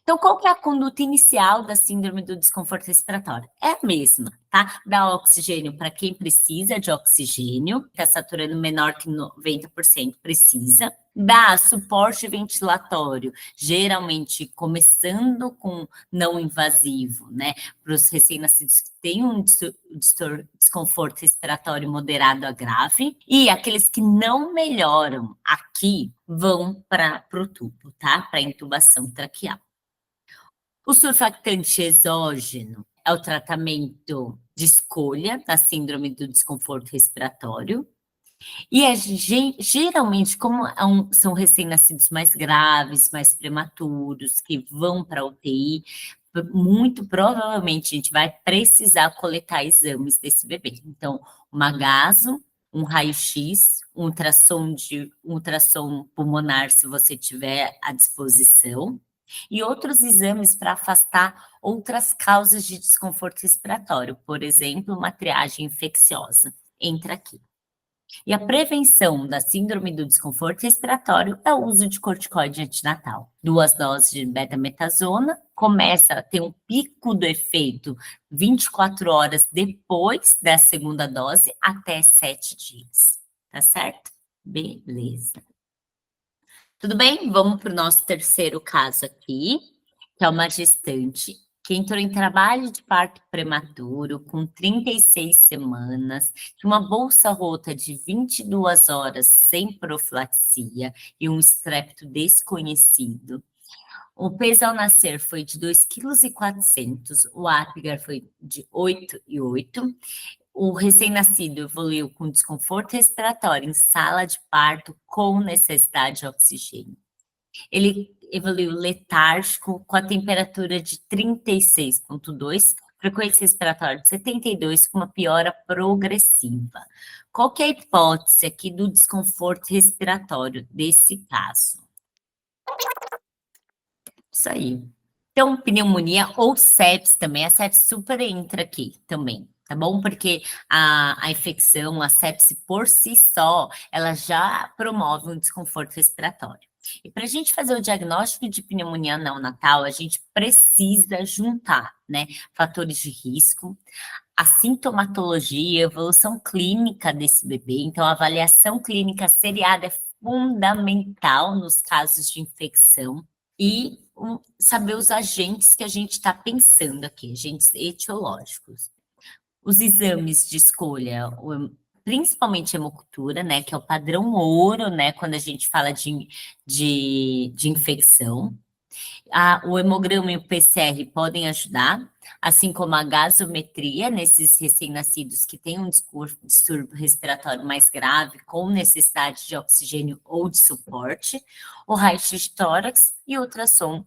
Então, qual que é a conduta inicial da síndrome do desconforto respiratório? É a mesma, tá? Dar oxigênio para quem precisa de oxigênio, está saturando menor que 90% precisa. Dar suporte ventilatório, geralmente começando com não invasivo, né? Para os recém-nascidos que têm um desconforto respiratório moderado a grave. E aqueles que não melhoram aqui vão para o tubo, tá? Para intubação traqueal. O surfactante exógeno é o tratamento de escolha da síndrome do desconforto respiratório. E geralmente, como são recém-nascidos mais graves, mais prematuros, que vão para a UTI, muito provavelmente a gente vai precisar coletar exames desse bebê. Então, uma gaso, um raio-x, um ultrassom pulmonar, se você tiver à disposição, e outros exames para afastar outras causas de desconforto respiratório, por exemplo, uma triagem infecciosa. Entra aqui. E a prevenção da síndrome do desconforto respiratório é o uso de corticoide antinatal. 2 doses de betametasona, começa a ter um pico do efeito 24 horas depois da segunda dose, até 7 dias. Tá certo? Beleza. Tudo bem? Vamos para o nosso terceiro caso aqui, que é uma gestante que entrou em trabalho de parto prematuro com 36 semanas, de uma bolsa rota de 22 horas sem profilaxia e um estrepto desconhecido. O peso ao nascer foi de 2,4 kg, o Apgar foi de 8,8. O recém-nascido evoluiu com desconforto respiratório em sala de parto com necessidade de oxigênio. Ele evoluiu letárgico com a temperatura de 36,2, frequência respiratória de 72, com uma piora progressiva. Qual que é a hipótese aqui do desconforto respiratório desse caso? Isso aí. Então, pneumonia ou sepsis também. A sepsis super entra aqui também, tá bom? Porque a infecção, a sepse por si só, ela já promove um desconforto respiratório. E para a gente fazer o diagnóstico de pneumonia neonatal, a gente precisa juntar, né, fatores de risco, a sintomatologia, a evolução clínica desse bebê. Então, a avaliação clínica seriada é fundamental nos casos de infecção e saber os agentes que a gente está pensando aqui, agentes etiológicos. Os exames de escolha, principalmente hemocultura, né, que é o padrão ouro, né, quando a gente fala de infecção. O hemograma e o PCR podem ajudar, assim como a gasometria nesses recém-nascidos que têm um distúrbio respiratório mais grave, com necessidade de oxigênio ou de suporte, o raio-x de tórax e ultrassom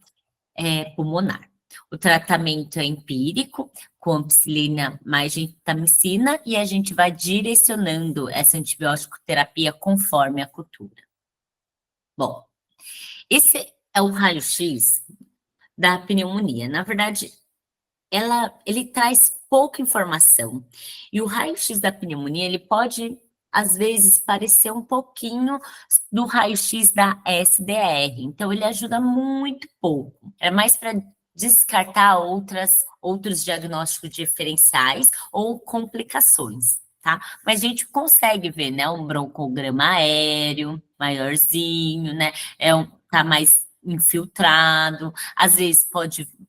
pulmonar. O tratamento é empírico, com ampicilina mais gentamicina, e a gente vai direcionando essa antibiótico terapia conforme a cultura. Bom, esse é o raio-x da pneumonia. Na verdade, ele traz pouca informação. E o raio-x da pneumonia, ele pode, às vezes, parecer um pouquinho do raio-x da SDR. Então, ele ajuda muito pouco. É mais para descartar outros diagnósticos diferenciais ou complicações, tá? Mas a gente consegue ver, né, um broncograma aéreo maiorzinho, né? Tá mais infiltrado, às vezes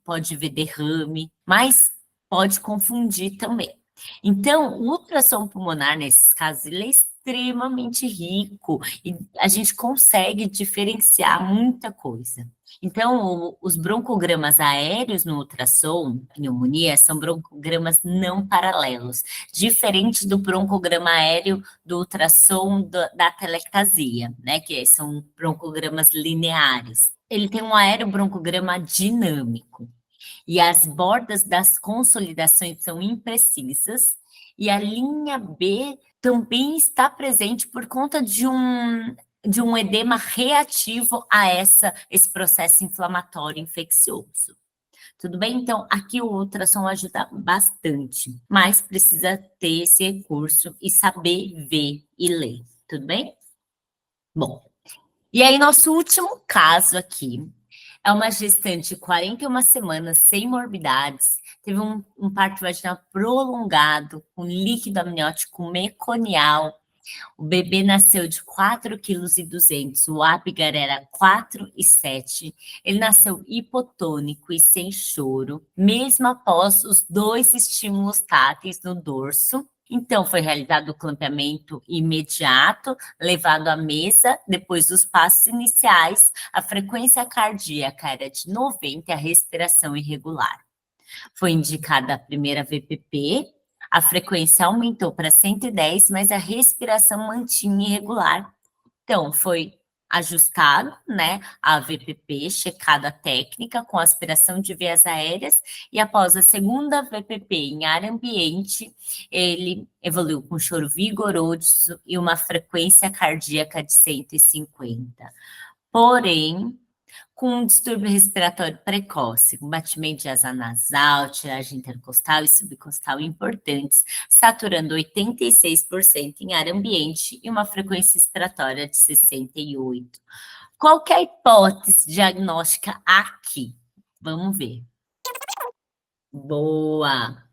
pode ver derrame, mas pode confundir também. Então, o ultrassom pulmonar, nesses casos, ele é extremamente rico e a gente consegue diferenciar muita coisa. Então, os broncogramas aéreos no ultrassom, pneumonia, são broncogramas não paralelos, diferente do broncograma aéreo do ultrassom da telectasia, né, que são broncogramas lineares. Ele tem um aerobroncograma dinâmico. E as bordas das consolidações são imprecisas, e a linha B também está presente por conta de um edema reativo a esse processo inflamatório infeccioso. Tudo bem? Então, aqui o ultrassom ajuda bastante, mas precisa ter esse recurso e saber ver e ler. Tudo bem? Bom, e aí nosso último caso aqui é uma gestante de 41 semanas, sem morbidades, teve um parto vaginal prolongado, com líquido amniótico meconial. O bebê nasceu de 4,2 kg, o Apgar era 4,7. Ele nasceu hipotônico e sem choro, mesmo após os 2 estímulos táteis no dorso. Então, foi realizado o clampeamento imediato, levado à mesa, depois dos passos iniciais, a frequência cardíaca era de 90 e a respiração irregular. Foi indicada a primeira VPP, a frequência aumentou para 110, mas a respiração mantinha irregular. Então, foi ajustado, né, a VPP, checada a técnica com aspiração de vias aéreas, e após a segunda VPP em ar ambiente, ele evoluiu com choro vigoroso e uma frequência cardíaca de 150. Porém, com um distúrbio respiratório precoce, com batimento de asa nasal, tiragem intercostal e subcostal importantes, saturando 86% em ar ambiente e uma frequência respiratória de 68. Qual que é a hipótese diagnóstica aqui? Vamos ver. Boa!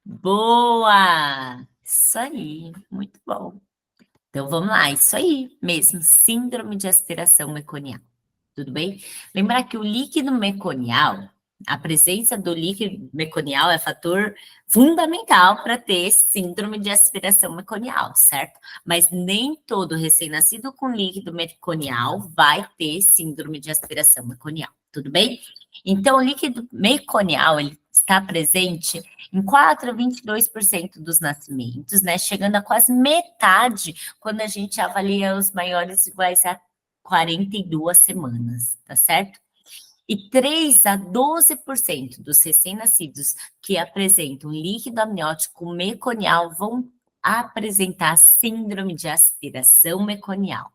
Boa! Isso aí, muito bom. Então vamos lá, isso aí mesmo, síndrome de aspiração meconial. Tudo bem? Lembrar que o líquido meconial, a presença do líquido meconial é fator fundamental para ter síndrome de aspiração meconial, certo? Mas nem todo recém-nascido com líquido meconial vai ter síndrome de aspiração meconial, tudo bem? Então, o líquido meconial, ele está presente em 4 a 22% dos nascimentos, né? Chegando a quase metade quando a gente avalia os maiores iguais a 42 semanas, tá certo? E 3 a 12% dos recém-nascidos que apresentam líquido amniótico meconial vão apresentar síndrome de aspiração meconial.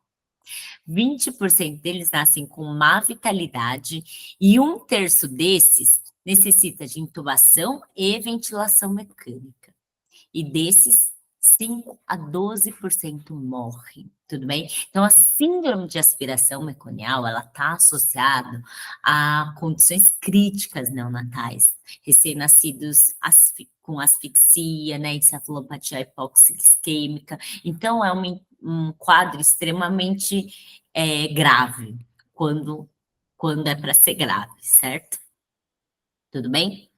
20% deles nascem com má vitalidade e 1/3 desses necessita de intubação e ventilação mecânica. E desses, 5 a 12% morrem, tudo bem? Então, a síndrome de aspiração meconial, ela está associada a condições críticas neonatais, recém-nascidos com asfixia, né, encefalopatia hipóxica isquêmica. Então, é um quadro extremamente grave, quando é para ser grave, certo? Tudo bem?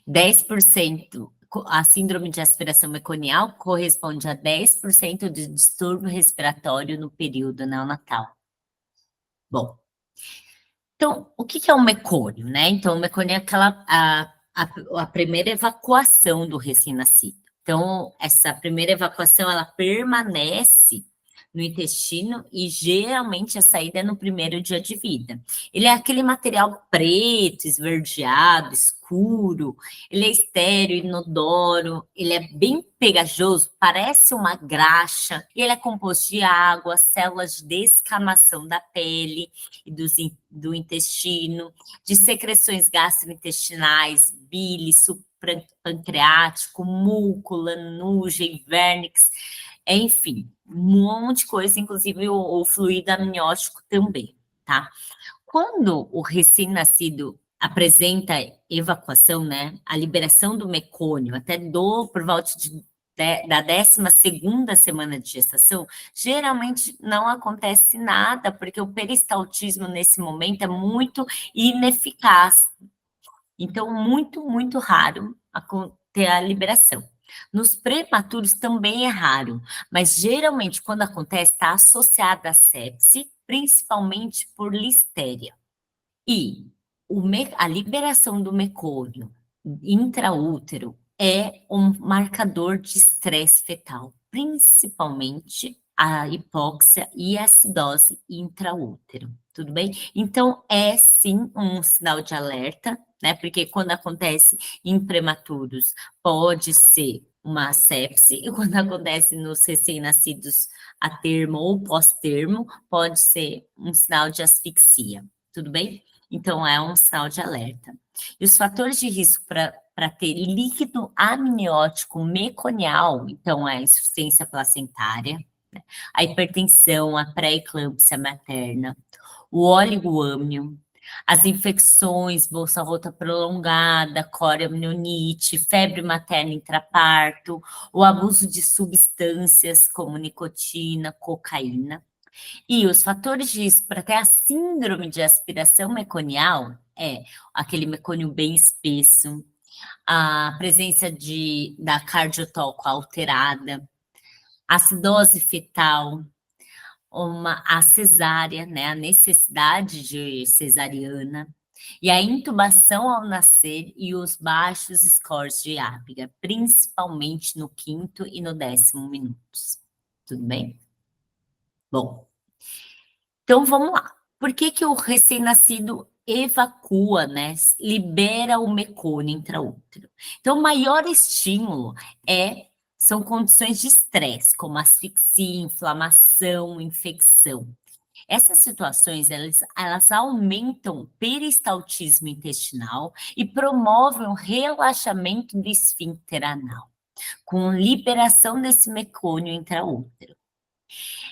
10%, a síndrome de aspiração meconial corresponde a 10% de distúrbio respiratório no período neonatal. Bom, então, o que é o mecônio, né? Então, o mecônio é a primeira evacuação do recém-nascido. Então, essa primeira evacuação, ela permanece no intestino e geralmente a saída é no primeiro dia de vida. Ele é aquele material preto, esverdeado, escuro, ele é estéril, inodoro, ele é bem pegajoso, parece uma graxa, e ele é composto de água, células de descamação da pele e do intestino, de secreções gastrointestinais, bile, suprapancreático, muco, lanugem, vernix, enfim, um monte de coisa, inclusive o fluido amniótico também, tá? Quando o recém-nascido apresenta evacuação, né, a liberação do mecônio até por volta da 12ª semana de gestação, geralmente não acontece nada, porque o peristaltismo nesse momento é muito ineficaz. Então, muito raro ter a liberação. Nos prematuros também é raro, mas geralmente quando acontece está associada a sepse, principalmente por listéria. E a liberação do mecônio intraútero é um marcador de estresse fetal, principalmente a hipóxia e a acidose intraútero, tudo bem? Então, é sim um sinal de alerta, né? Porque quando acontece em prematuros, pode ser uma sepse, e quando acontece nos recém-nascidos a termo ou pós-termo, pode ser um sinal de asfixia, tudo bem? Então, é um sinal de alerta. E os fatores de risco para ter líquido amniótico meconial, então, é a insuficiência placentária, né? A hipertensão, a pré-eclâmpsia materna, o oligoâmnio, as infecções, bolsa rota prolongada, corioamnionites, febre materna intraparto, o abuso de substâncias como nicotina, cocaína. E os fatores de risco para ter a síndrome de aspiração meconial é aquele mecônio bem espesso, a presença da cardiotoco alterada, acidose fetal, a cesárea, né, a necessidade de cesariana, e a intubação ao nascer e os baixos scores de Apgar, principalmente no 5º e no 10º minutos. Tudo bem? Bom, então vamos lá. Por que o recém-nascido evacua, né? Libera o mecônio intraútero? Então, o maior estímulo são condições de estresse, como asfixia, inflamação, infecção. Essas situações, elas aumentam o peristaltismo intestinal e promovem o relaxamento do esfíncter anal, com liberação desse mecônio intraútero.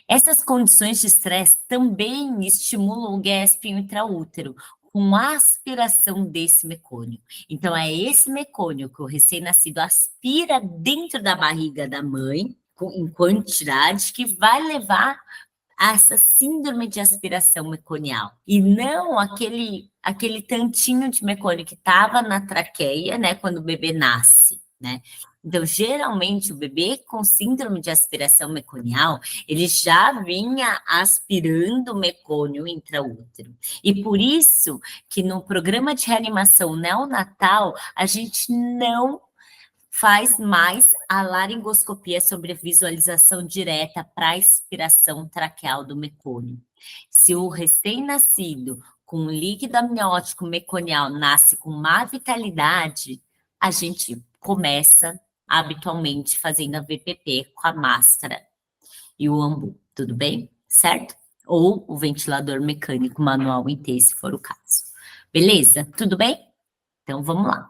Essas condições de estresse também estimulam o GASP intraútero, com a aspiração desse mecônio. Então, é esse mecônio que o recém-nascido aspira dentro da barriga da mãe, em quantidade, que vai levar a essa síndrome de aspiração meconial. E não aquele tantinho de mecônio que estava na traqueia, né, quando o bebê nasce, né? Então, geralmente, o bebê com síndrome de aspiração meconial, ele já vinha aspirando mecônio intraútero. E por isso que no programa de reanimação neonatal, a gente não faz mais a laringoscopia sobre a visualização direta para a expiração traqueal do mecônio. Se o recém-nascido com líquido amniótico meconial nasce com má vitalidade, a gente começa habitualmente fazendo a VPP com a máscara e o ambu, tudo bem? Certo? Ou o ventilador mecânico manual em T, se for o caso. Beleza? Tudo bem? Então vamos lá.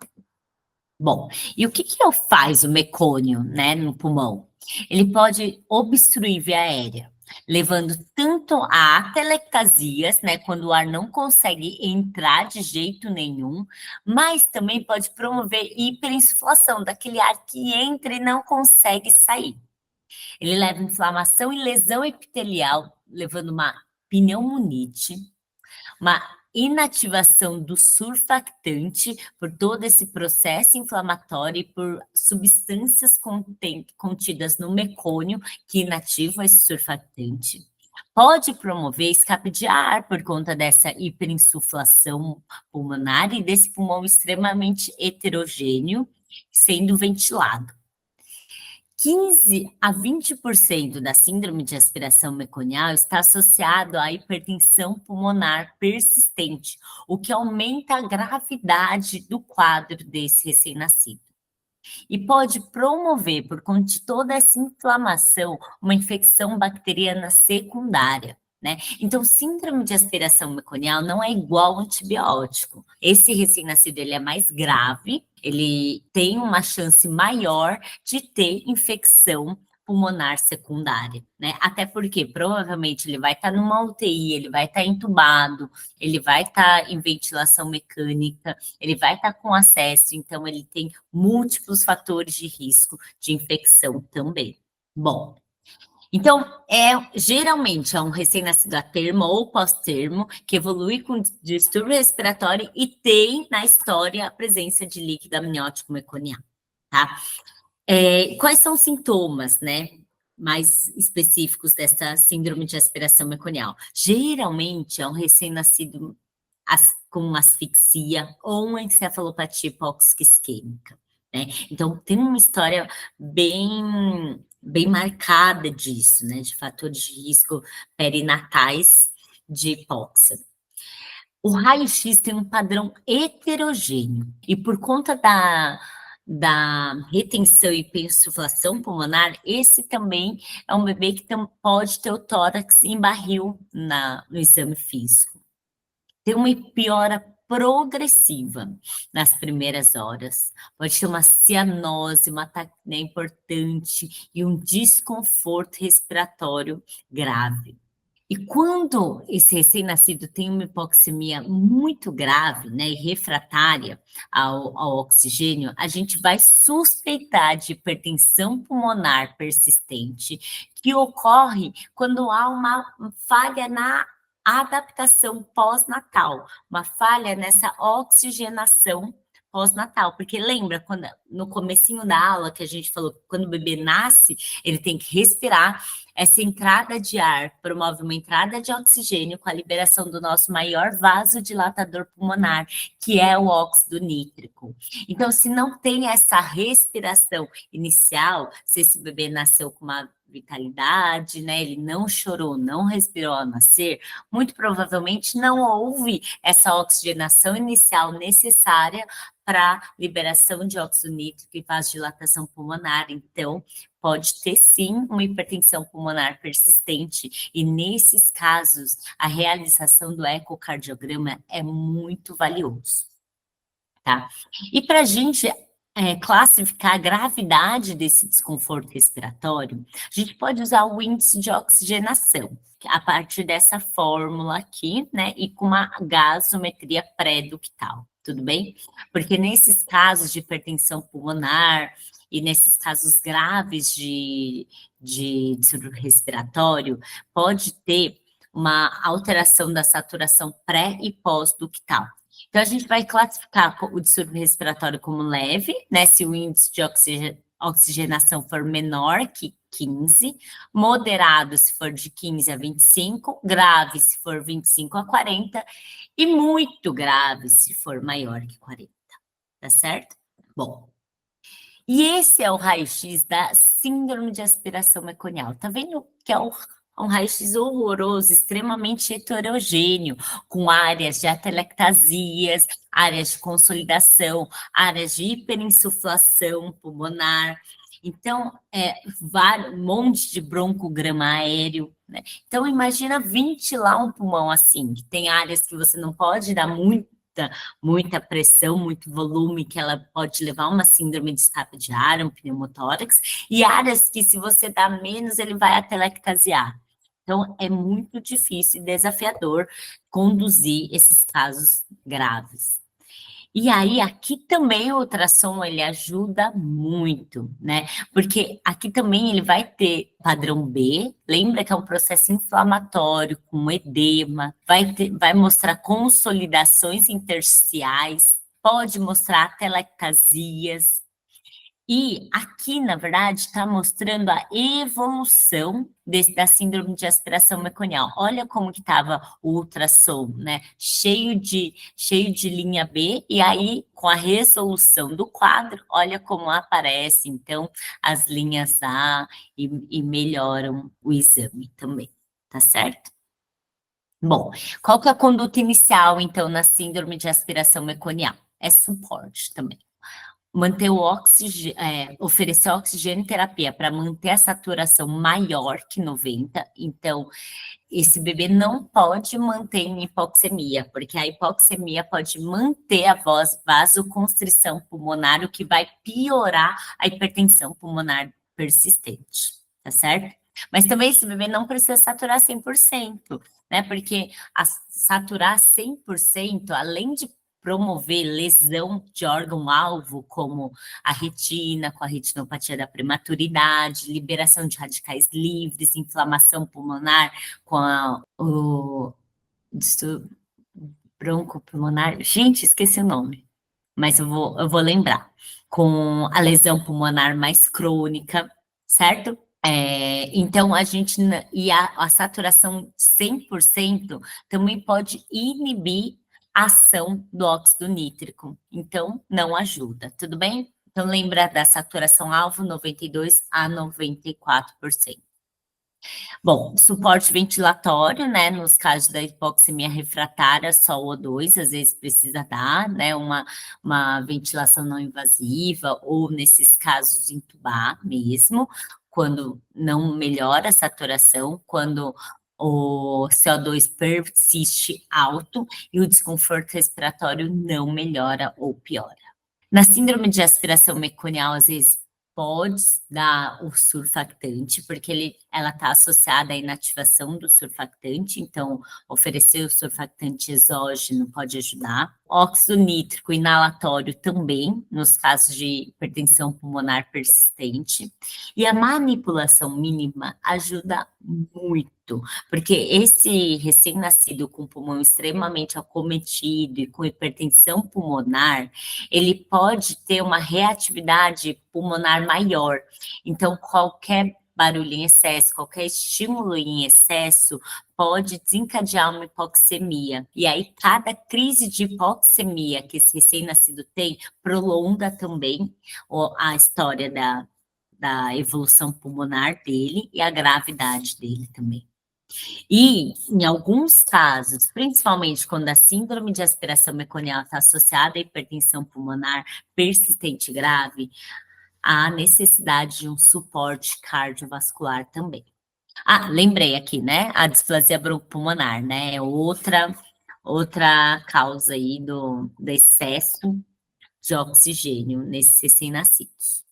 Bom, e o que faz o mecônio, né, no pulmão? Ele pode obstruir via aérea, levando tanto a atelectasias, né, quando o ar não consegue entrar de jeito nenhum, mas também pode promover hiperinsuflação, daquele ar que entra e não consegue sair. Ele leva inflamação e lesão epitelial, levando uma pneumonite, uma inativação do surfactante por todo esse processo inflamatório e por substâncias contidas no mecônio que inativam esse surfactante. Pode promover escape de ar por conta dessa hiperinsuflação pulmonar e desse pulmão extremamente heterogêneo sendo ventilado. 15 a 20% da síndrome de aspiração meconial está associado à hipertensão pulmonar persistente, o que aumenta a gravidade do quadro desse recém-nascido. E pode promover, por conta de toda essa inflamação, uma infecção bacteriana secundária, né? Então, síndrome de aspiração meconial não é igual ao antibiótico. Esse recém-nascido, ele é mais grave, ele tem uma chance maior de ter infecção pulmonar secundária, né? Até porque provavelmente ele vai estar numa UTI, ele vai estar entubado, ele vai estar em ventilação mecânica, ele vai estar com acesso, então ele tem múltiplos fatores de risco de infecção também. Bom, então geralmente é um recém-nascido a termo ou pós-termo que evolui com distúrbio respiratório e tem na história a presença de líquido amniótico meconial, tá? Quais são os sintomas, né, mais específicos dessa síndrome de aspiração meconial? Geralmente é um recém-nascido com asfixia ou uma encefalopatia hipóxica isquêmica, né? Então, tem uma história bem marcada disso, né, de fatores de risco perinatais de hipóxia. O raio-x tem um padrão heterogêneo e por conta da retenção e persuflação pulmonar, esse também é um bebê que pode ter o tórax em barril no exame físico. Tem uma piora progressiva nas primeiras horas. Pode ter uma cianose, uma taquipneia importante e um desconforto respiratório grave. E quando esse recém-nascido tem uma hipoxemia muito grave, né, e refratária ao oxigênio, a gente vai suspeitar de hipertensão pulmonar persistente, que ocorre quando há uma falha na adaptação pós-natal, uma falha nessa oxigenação pós-natal, porque lembra quando no comecinho da aula que a gente falou que quando o bebê nasce, ele tem que respirar, essa entrada de ar promove uma entrada de oxigênio com a liberação do nosso maior vasodilatador pulmonar, que é o óxido nítrico. Então, se não tem essa respiração inicial, se esse bebê nasceu com uma vitalidade, né, ele não chorou, não respirou ao nascer, muito provavelmente não houve essa oxigenação inicial necessária para liberação de óxido nítrico e vasodilatação pulmonar. Então, pode ter sim uma hipertensão pulmonar persistente e nesses casos a realização do ecocardiograma é muito valioso, tá? E para a gente classificar a gravidade desse desconforto respiratório, a gente pode usar o índice de oxigenação, a partir dessa fórmula aqui, né, e com uma gasometria pré-ductal, tudo bem? Porque nesses casos de hipertensão pulmonar e nesses casos graves de distúrbio respiratório, pode ter uma alteração da saturação pré e pós-ductal. Então, a gente vai classificar o distúrbio respiratório como leve, né, se o índice de oxigenação for menor que 15, moderado se for de 15 a 25, grave se for 25 a 40 e muito grave se for maior que 40, tá certo? Bom, e esse é o raio-x da síndrome de aspiração meconial. Tá vendo que é um raio-x horroroso, extremamente heterogêneo, com áreas de atelectasias, áreas de consolidação, áreas de hiperinsuflação pulmonar. Então, um monte de broncograma aéreo, né? Então, imagina ventilar um pulmão assim, que tem áreas que você não pode dar muita pressão, muito volume, que ela pode levar a uma síndrome de escape de ar, um pneumotórax, e áreas que se você dá menos, ele vai atelectasiar. Então, é muito difícil e desafiador conduzir esses casos graves. E aí, aqui também o ultrassom, ele ajuda muito, né? Porque aqui também ele vai ter padrão B, lembra que é um processo inflamatório, com edema, vai mostrar consolidações intersticiais, pode mostrar telectasias. E aqui, na verdade, está mostrando a evolução da síndrome de aspiração meconial. Olha como que estava o ultrassom, né? Cheio de linha B, e aí, com a resolução do quadro, olha como aparece, então, as linhas A e melhoram o exame também, tá certo? Bom, qual que é a conduta inicial, então, na síndrome de aspiração meconial? É suporte também. Manter o oxigênio, oferecer oxigênio e terapia para manter a saturação maior que 90. Então, esse bebê não pode manter em hipoxemia, porque a hipoxemia pode manter a vasoconstrição pulmonar, o que vai piorar a hipertensão pulmonar persistente, tá certo? Mas também esse bebê não precisa saturar 100%, né? Porque saturar 100%, além de promover lesão de órgão-alvo, como a retina, com a retinopatia da prematuridade, liberação de radicais livres, inflamação pulmonar, com o distúrbio broncopulmonar. Gente, esqueci o nome, mas eu vou lembrar. Com a lesão pulmonar mais crônica, certo? Então, e a saturação 100% também pode inibir a ação do óxido nítrico. Então, não ajuda, tudo bem? Então, lembra da saturação alvo 92 a 94%. Bom, suporte ventilatório, né? Nos casos da hipoxemia refratária, só O2, às vezes precisa dar, né? Uma ventilação não invasiva, ou nesses casos, intubar mesmo, quando não melhora a saturação, quando o CO2 persiste alto e o desconforto respiratório não melhora ou piora. Na síndrome de aspiração meconial, às vezes pode dar o surfactante, porque ela está associada à inativação do surfactante, então oferecer o surfactante exógeno pode ajudar. Óxido nítrico inalatório também, nos casos de hipertensão pulmonar persistente. E a manipulação mínima ajuda muito, porque esse recém-nascido com pulmão extremamente acometido e com hipertensão pulmonar, ele pode ter uma reatividade pulmonar maior. Então, qualquer barulho em excesso, qualquer estímulo em excesso pode desencadear uma hipoxemia. E aí, cada crise de hipoxemia que esse recém-nascido tem prolonga também a história da evolução pulmonar dele e a gravidade dele também. E, em alguns casos, principalmente quando a síndrome de aspiração meconial está associada à hipertensão pulmonar persistente grave, há necessidade de um suporte cardiovascular também. Ah, lembrei aqui, né? A displasia broncopulmonar, né? É outra causa aí do excesso de oxigênio nesses recém-nascidos.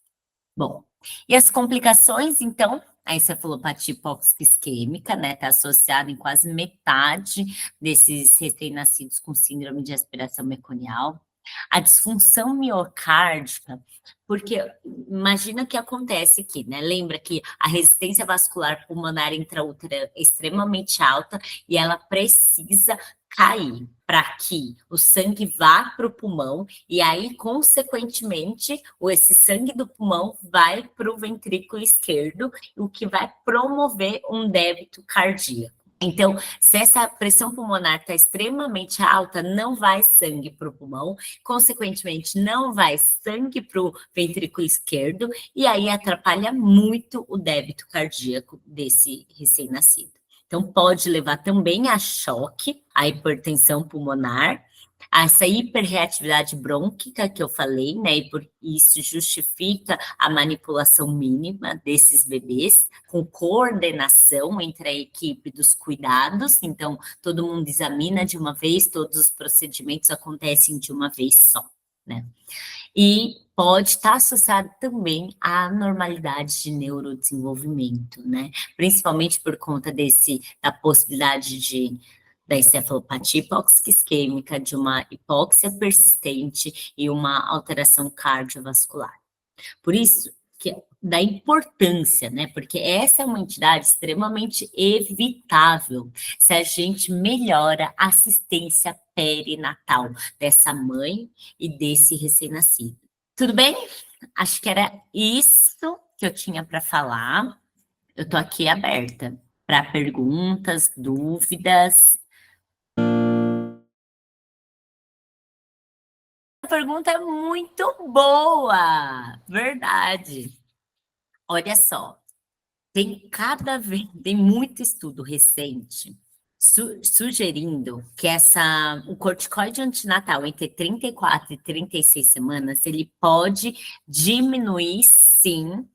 Bom, e as complicações, então, a encefalopatia hipóxica isquêmica, né, está associada em quase metade desses recém-nascidos com síndrome de aspiração meconial. A disfunção miocárdica, porque imagina o que acontece aqui, né? Lembra que a resistência vascular pulmonar intraútera é extremamente alta e ela precisa cair para que o sangue vá para o pulmão e aí, consequentemente, esse sangue do pulmão vai para o ventrículo esquerdo, o que vai promover um débito cardíaco. Então, se essa pressão pulmonar está extremamente alta, não vai sangue para o pulmão, consequentemente, não vai sangue para o ventrículo esquerdo, e aí atrapalha muito o débito cardíaco desse recém-nascido. Então, pode levar também a choque, a hipertensão pulmonar, essa hiperreatividade brônquica que eu falei, né? E por isso justifica a manipulação mínima desses bebês, com coordenação entre a equipe dos cuidados. Então, todo mundo examina de uma vez, todos os procedimentos acontecem de uma vez só, né? E pode estar associado também à anormalidade de neurodesenvolvimento, né? Principalmente por conta da possibilidade da encefalopatia hipóxica isquêmica, de uma hipóxia persistente e uma alteração cardiovascular. Por isso, da importância, né? Porque essa é uma entidade extremamente evitável se a gente melhora a assistência perinatal dessa mãe e desse recém-nascido. Tudo bem? Acho que era isso que eu tinha para falar. Eu estou aqui aberta para perguntas, dúvidas. A pergunta é muito boa, verdade. Olha só, tem muito estudo recente sugerindo que o corticoide antinatal entre 34 e 36 semanas, ele pode diminuir, sim,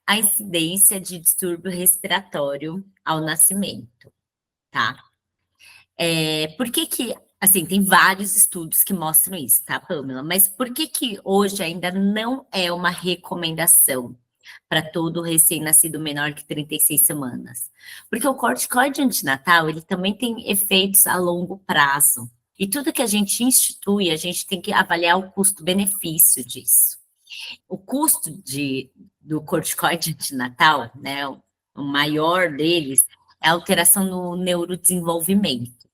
a incidência de distúrbio respiratório ao nascimento, tá? Por que que, assim, tem vários estudos que mostram isso, tá, Pamela? Mas por que que hoje ainda não é uma recomendação para todo recém-nascido menor que 36 semanas? Porque o corticoide antinatal, ele também tem efeitos a longo prazo. E tudo que a gente institui, a gente tem que avaliar o custo-benefício disso. O custo do corticoide antinatal, né, o maior deles, é a alteração no neurodesenvolvimento.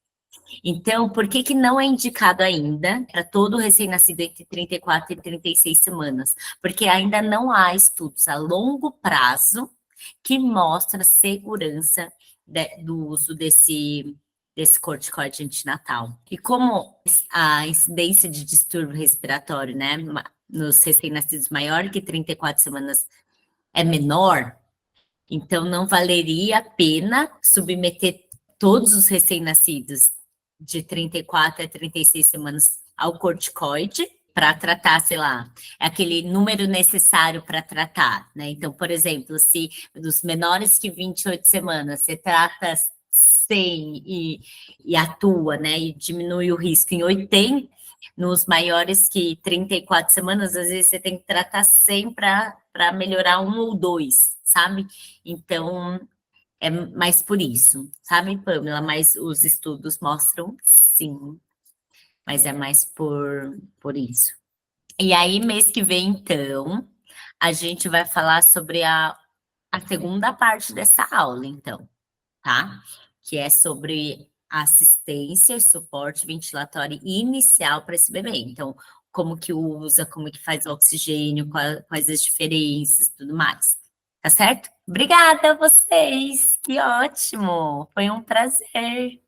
Então, por que que não é indicado ainda para todo recém-nascido entre 34 e 36 semanas? Porque ainda não há estudos a longo prazo que mostram a segurança do uso desse corticoide antinatal. E como a incidência de distúrbio respiratório, né, nos recém-nascidos maior que 34 semanas é menor, então não valeria a pena submeter todos os recém-nascidos de 34 a 36 semanas ao corticoide para tratar, sei lá, é aquele número necessário para tratar, né? Então, por exemplo, se dos menores que 28 semanas você trata 100 e atua, né, e diminui o risco em 80, nos maiores que 34 semanas, às vezes você tem que tratar 100 para melhorar um ou dois, sabe? Então, é mais por isso, sabe, Pamela? Mas os estudos mostram sim, mas é mais por isso. E aí, mês que vem, então, a gente vai falar sobre a segunda parte dessa aula, então, tá? Que é sobre assistência e suporte ventilatório inicial para esse bebê. Então, como que usa, como que faz o oxigênio, quais as diferenças, tudo mais. Tá certo? Obrigada a vocês, que ótimo! Foi um prazer.